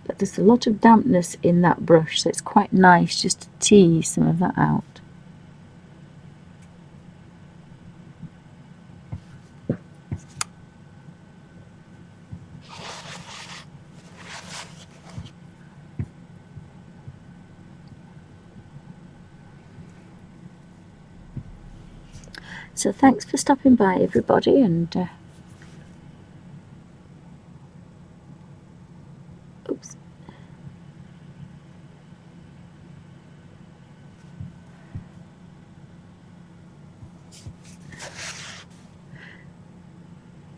But there's a lot of dampness in that brush, so it's quite nice just to tease some of that out. So thanks for stopping by, everybody, and oops.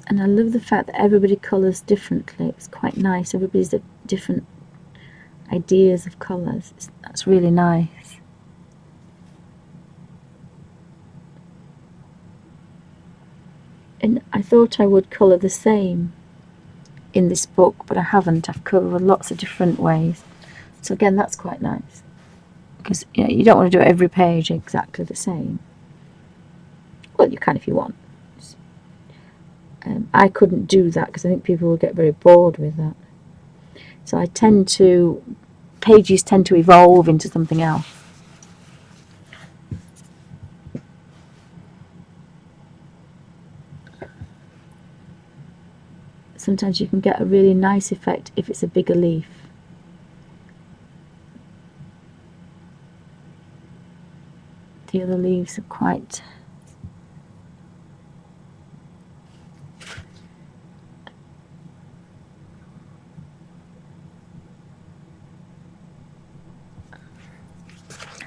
And I love the fact that everybody colours differently. It's quite nice. Everybody's got different ideas of colours. That's really nice. And I thought I would colour the same in this book, but I haven't. I've coloured lots of different ways. So again, that's quite nice. Because you don't want to do every page exactly the same. Well, you can if you want. I couldn't do that because I think people will get very bored with that. So pages tend to evolve into something else. Sometimes you can get a really nice effect if it's a bigger leaf. The other leaves are quite...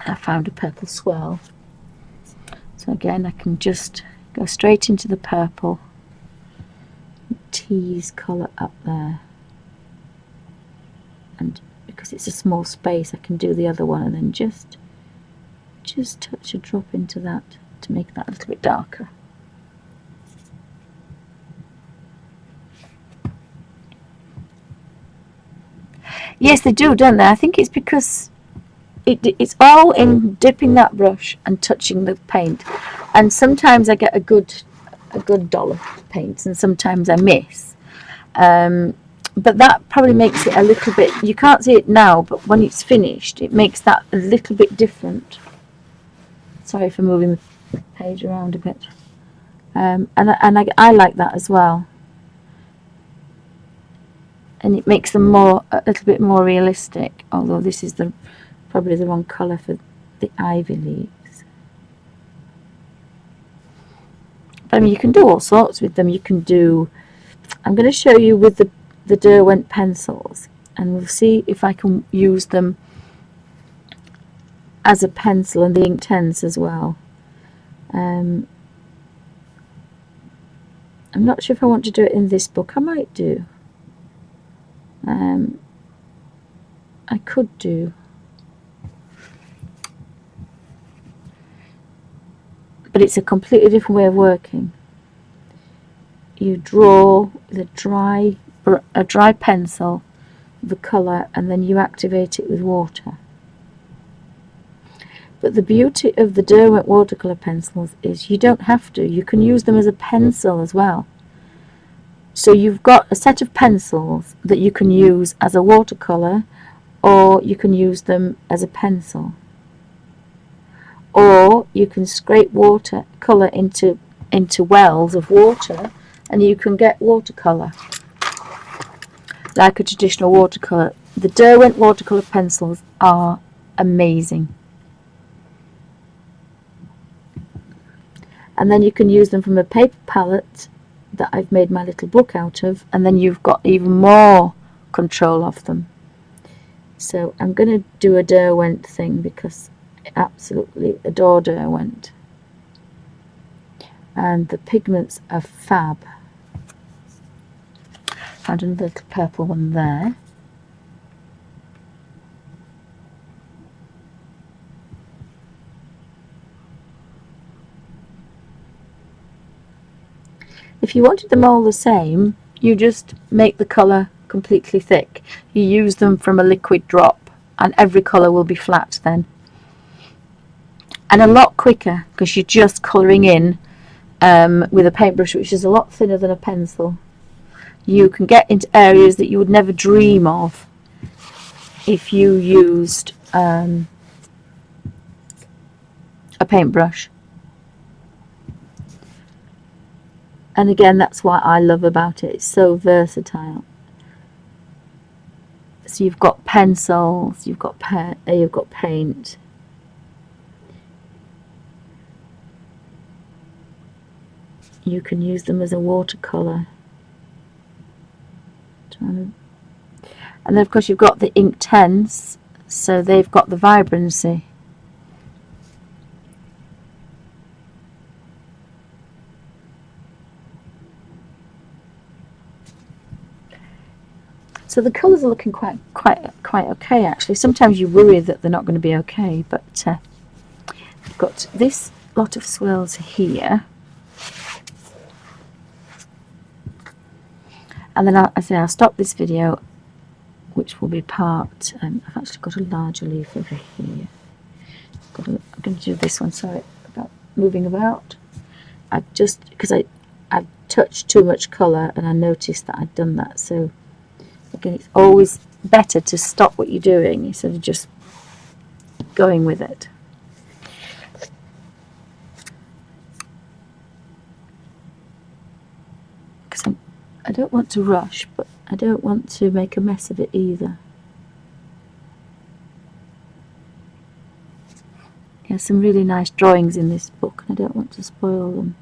I found a purple swirl. So again, I can just go straight into the purple. Tease colour up there, and because it's a small space I can do the other one and then just touch a drop into that to make that a little bit darker. Yes, they do, don't they? I think it's because it's all in dipping that brush and touching the paint, and sometimes I get a good dollop of paint and sometimes I miss, but that probably makes it a little bit, you can't see it now, but when it's finished it makes that a little bit different. Sorry for moving the page around a bit, and I like that as well, and it makes them a little bit more realistic, although this is probably the wrong colour for the ivy leaves. But I mean, you can do all sorts with them. You can do, I'm going to show you with the Derwent pencils, and we'll see if I can use them as a pencil, and the Inktense as well. I'm not sure if I want to do it in this book. I might do. I could do. But it's a completely different way of working. You draw a dry pencil, the colour, and then you activate it with water. But the beauty of the Derwent watercolour pencils is you don't have to. You can use them as a pencil as well. So you've got a set of pencils that you can use as a watercolour, or you can use them as a pencil. Or you can scrape watercolour into wells of water, and you can get watercolour like a traditional watercolour. The Derwent watercolour pencils are amazing, and then you can use them from a paper palette that I've made my little book out of, and then you've got even more control of them. So I'm going to do a Derwent thing because I absolutely adore Derwent. And the pigments are fab. Found another little purple one there. If you wanted them all the same, you just make the colour completely thick. You use them from a liquid drop and every colour will be flat then. And a lot quicker because you're just colouring in with a paintbrush which is a lot thinner than a pencil. You can get into areas that you would never dream of if you used a paintbrush. And again, that's what I love about it. It's so versatile. So you've got pencils, you've got paint. You can use them as a watercolour. And then of course you've got the Inktense, so they've got the vibrancy. So the colours are looking quite okay actually. Sometimes you worry that they're not going to be okay, but I've got this lot of swirls here, and then I'll stop this video, which will be part. I've actually got a larger leaf over here. I'm going to do this one. Sorry about moving about. I've just because I've touched too much colour and I noticed that I'd done that. So again, it's always better to stop what you're doing instead of just going with it. Because I don't want to rush, but I don't want to make a mess of it either. There's some really nice drawings in this book and I don't want to spoil them.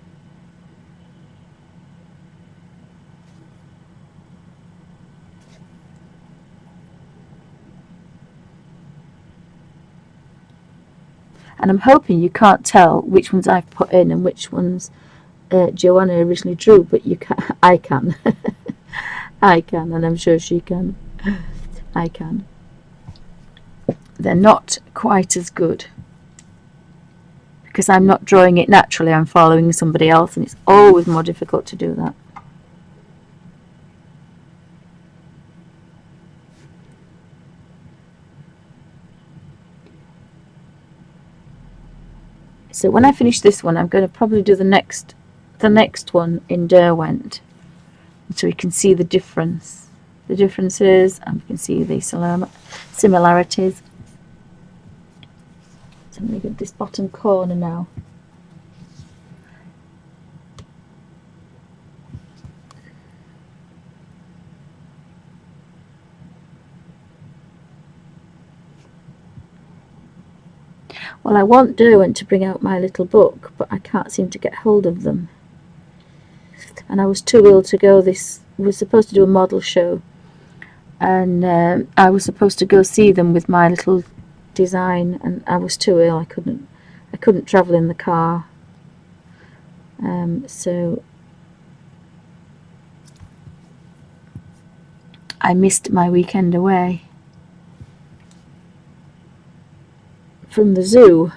And I'm hoping you can't tell which ones I've put in and which ones Johanna originally drew, but you can. I can. I can, and I'm sure she can. I can. They're not quite as good because I'm not drawing it naturally. I'm following somebody else, and it's always more difficult to do that. So when I finish this one, I'm going to probably do the next one in Derwent, so we can see the differences, and we can see the similarities. So I'm going to get this bottom corner now. Well, I want Derwent to bring out my little book, but I can't seem to get hold of them. And I was too ill to go. We were supposed to do a model show, and I was supposed to go see them with my little design, and I was too ill. I couldn't travel in the car. So I missed my weekend away from the zoo.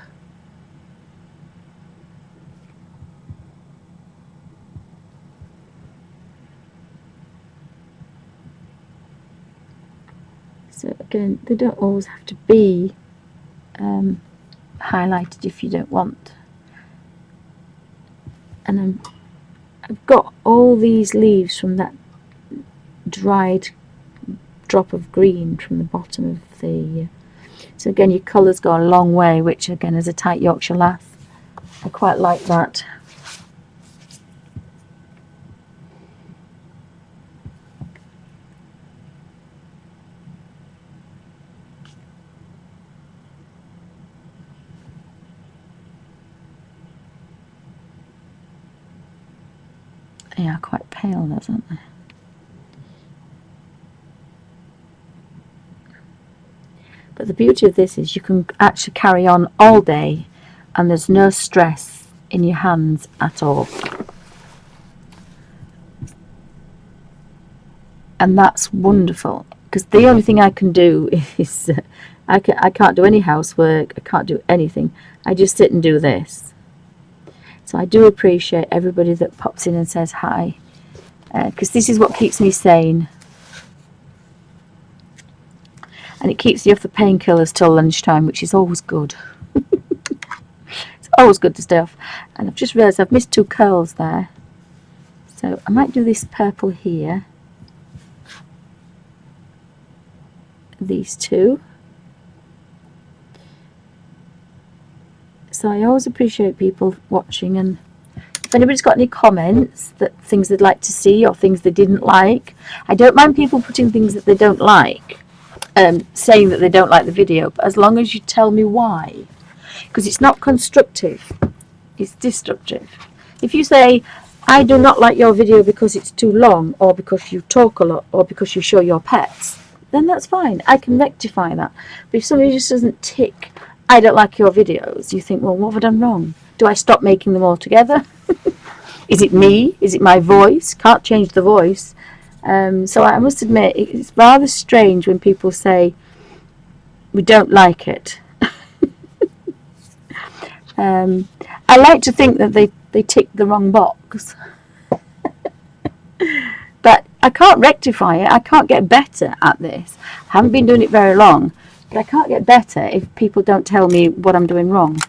So again, they don't always have to be highlighted if you don't want. And I've got all these leaves from that dried drop of green from the bottom of the... So again, your colours go a long way, which again is a tight Yorkshire lass. I quite like that. They are quite pale, those, aren't they? But the beauty of this is you can actually carry on all day and there's no stress in your hands at all. And that's wonderful, because the only thing I can do is I can't do any housework, I can't do anything. I just sit and do this. So I do appreciate everybody that pops in and says hi, because this is what keeps me sane. And it keeps you off the painkillers till lunchtime, which is always good. It's always good to stay off. And I've just realised I've missed 2 curls there. So I might do this purple here. These 2. So I always appreciate people watching, and if anybody's got any comments, that things they'd like to see or things they didn't like, I don't mind people putting things that they don't like, saying that they don't like the video, but as long as you tell me why, because it's not constructive, it's destructive. If you say, I do not like your video because it's too long, or because you talk a lot, or because you show your pets, then that's fine, I can rectify that. But if somebody just doesn't tick, I don't like your videos, you think, well, what have I done wrong? Do I stop making them altogether? Is it me? Is it my voice? Can't change the voice. So I must admit, it's rather strange when people say, we don't like it. I like to think that they tick the wrong box. But I can't rectify it. I can't get better at this. I haven't been doing it very long, but I can't get better if people don't tell me what I'm doing wrong.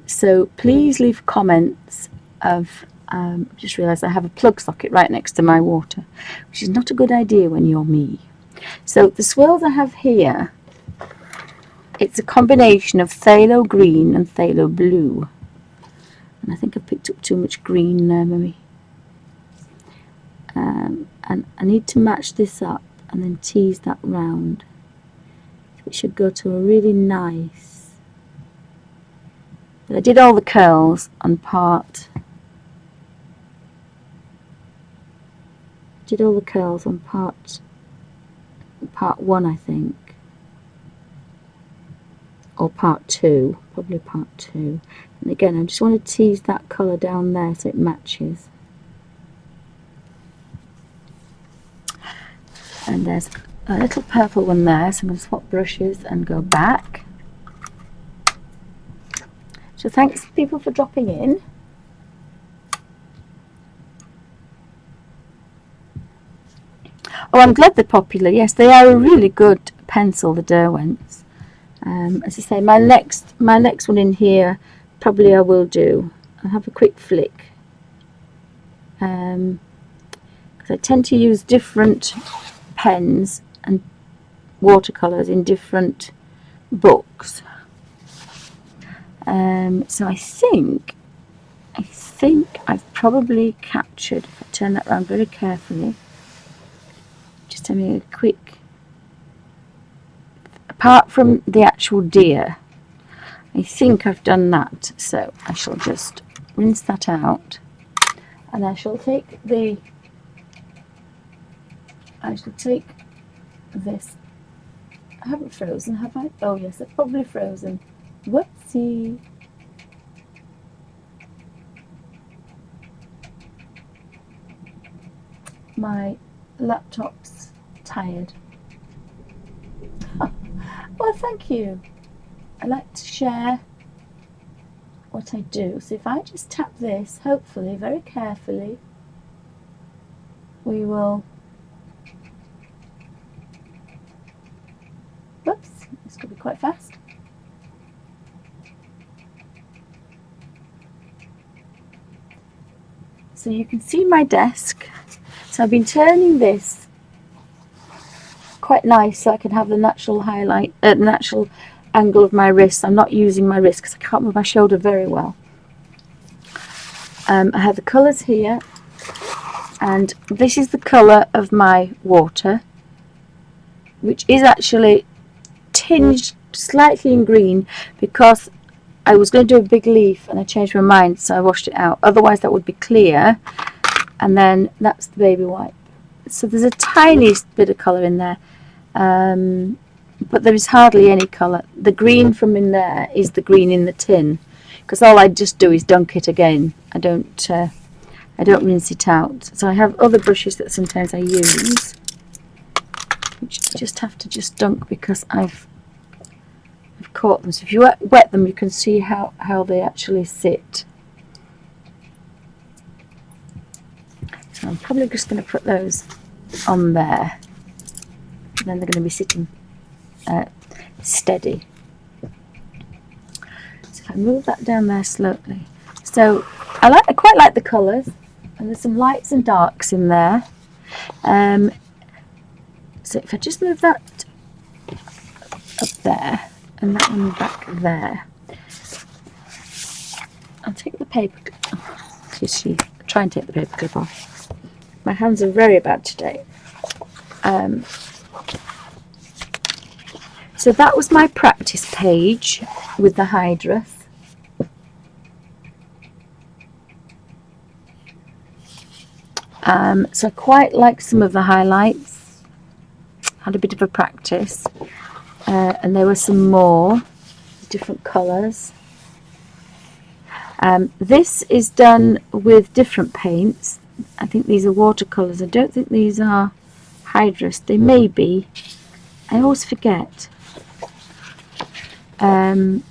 So please leave comments of, just realised I have a plug socket right next to my water, which is not a good idea when you're me. So the swirls I have here, it's a combination of phthalo green and phthalo blue. And I think I picked up too much green there, maybe. And I need to match this up and then tease that round. It should go to a really nice. But I did all the curls on part. Did all the curls on part 1, I think, or part 2, probably part 2. And again, I just want to tease that colour down there so it matches. And there's a little purple one there, so I'm going to swap brushes and go back. So thanks people for dropping in. Oh, I'm glad they're popular. Yes, they are a really good pencil, the Derwents. As I say, my next one in here, probably I will do. I'll have a quick flick. Because I tend to use different pens and watercolours in different books. So I think I've probably captured, if I turn that around very carefully, just having a quick, apart from the actual deer, I think I've done that. So I shall just rinse that out, and I shall take this, I haven't frozen, have I? Oh yes, I've probably frozen. Whoopsie. My laptop's tired. Well, thank you. I like to share what I do. So if I just tap this, hopefully, very carefully, we will. Whoops, this could be quite fast. So you can see my desk. So I've been turning this quite nice so I can have the natural highlight, natural angle of my wrist. I'm not using my wrist because I can't move my shoulder very well. I have the colours here, and this is the colour of my water, which is actually tinged slightly in green because I was going to do a big leaf and I changed my mind, so I washed it out. Otherwise that would be clear, and then that's the baby wipe. So there's a tiniest bit of colour in there. but there is hardly any colour. The green from in there is the green in the tin, because all I just do is dunk it again. I don't rinse it out. So I have other brushes that sometimes I use, which I just have to just dunk because I've caught them. So if you wet them, you can see how they actually sit. So I'm probably just going to put those on there, and then they're going to be sitting steady. So if I move that down there slowly. So I quite like the colours, and there's some lights and darks in there. So if I just move that up there and that one back there, I'll take the paper. Try and take the paper clip off. My hands are very bad today. So that was my practice page with the hydrous. So I quite like some of the highlights. Had a bit of a practice, and there were some more different colours. This is done with different paints. I think these are watercolours. I don't think these are hydrous. They may be. I always forget. No,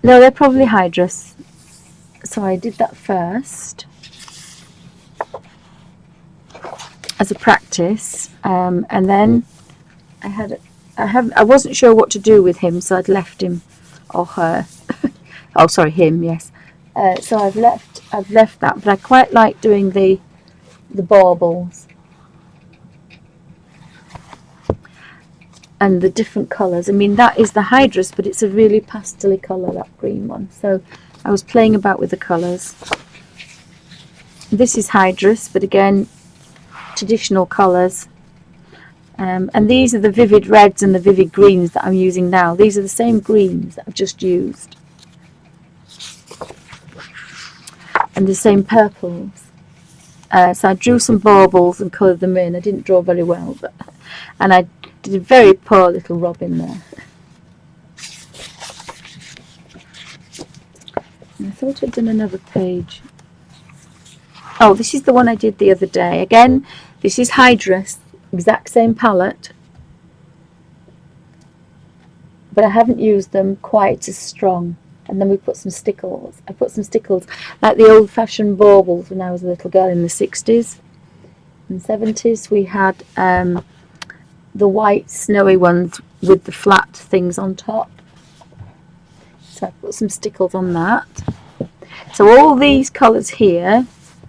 they're probably hydrous. So I did that first as a practice, and then I wasn't sure what to do with him, so I'd left him, or her. Oh, sorry, him. Yes. So I've left that, but I quite like doing the baubles and the different colours. I mean, that is the hydrous, but it's a really pastel-y colour, that green one. So I was playing about with the colours. This is hydrous, but again, traditional colours. And these are the vivid reds and the vivid greens that I'm using now. These are the same greens that I've just used. And the same purples. So I drew some baubles and coloured them in. I didn't draw very well, and I did a very poor little robin there. And I thought I'd done another page. Oh, this is the one I did the other day. Again, this is hydrous, exact same palette, but I haven't used them quite as strong. And then we put some stickles. I put some stickles like the old-fashioned baubles when I was a little girl in the 60s and 70s. We had the white snowy ones with the flat things on top. So I put some stickles on that. So all these colours here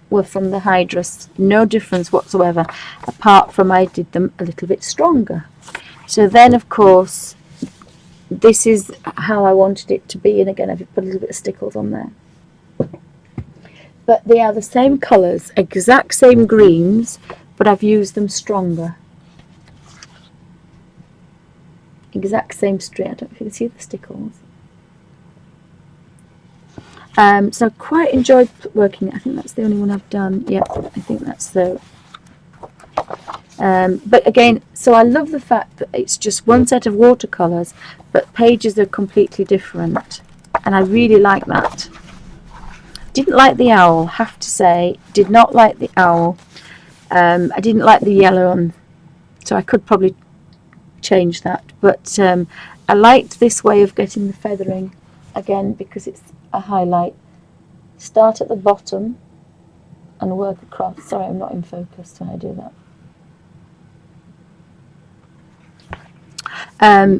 were from the hydrous. No difference whatsoever, apart from I did them a little bit stronger. So then, of course, this is how I wanted it to be, and again I've put a little bit of stickles on there. But they are the same colours, exact same greens, but I've used them stronger. Exact same string. I don't know if you can see the stickles. So I quite enjoyed working it. I think that's the only one I've done. Yeah, I think that's the... but again, so I love the fact that it's just one set of watercolours, but pages are completely different, and I really like that. Didn't like the owl, have to say. Did not like the owl. I didn't like the yellow one, so I could probably change that. But I liked this way of getting the feathering, again, because it's a highlight. Start at the bottom and work across. Sorry, I'm not in focus when I do that.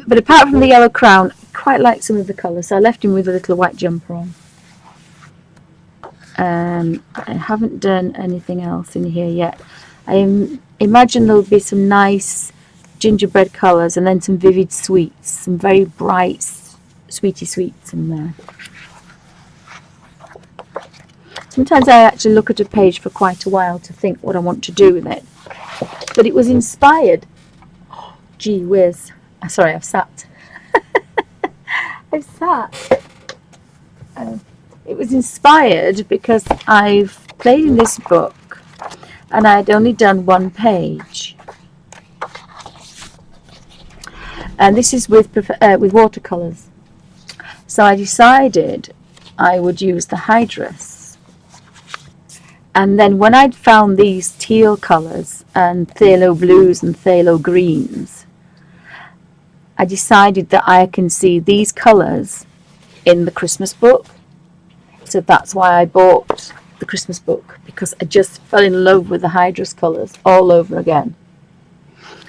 But apart from the yellow crown, I quite like some of the colours, so I left him with a little white jumper on. I haven't done anything else in here yet. I imagine there'll be some nice gingerbread colours and then some vivid sweets, some very bright sweetie sweets in there. Sometimes I actually look at a page for quite a while to think what I want to do with it. But it was inspired. Oh, gee whiz. Sorry, I've sat. I've sat. It was inspired because I've played in this book and I'd only done one page. And this is with watercolours. So I decided I would use the Hydrus. And then when I'd found these teal colours and phthalo blues and phthalo greens, I decided that I can see these colours in the Christmas book. So that's why I bought the Christmas book, because I just fell in love with the Hydrus colours all over again.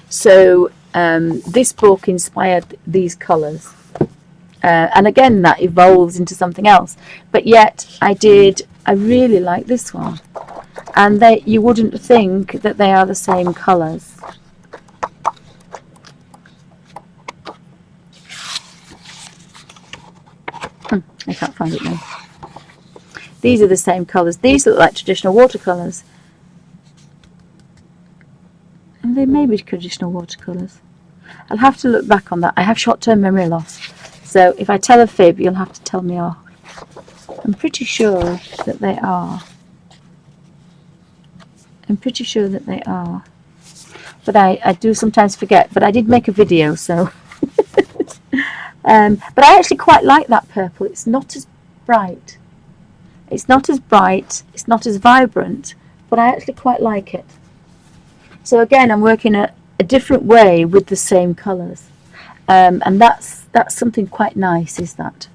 So this book inspired these colours. And again, that evolves into something else. But yet, I really like this one. And you wouldn't think that they are the same colours. I can't find it now. These are the same colours. These look like traditional watercolours. And they may be traditional watercolours. I'll have to look back on that. I have short-term memory loss. So if I tell a fib, you'll have to tell me off. I'm pretty sure that they are. But I do sometimes forget. But I did make a video, so... but I actually quite like that purple. It's not as bright. It's not as vibrant, but I actually quite like it. So again, I'm working a different way with the same colours. And that's something quite nice, is that.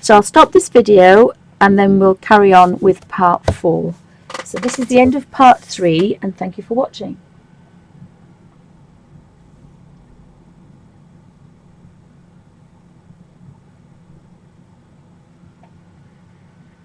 So I'll stop this video and then we'll carry on with part 4. So this is the end of part 3, and thank you for watching.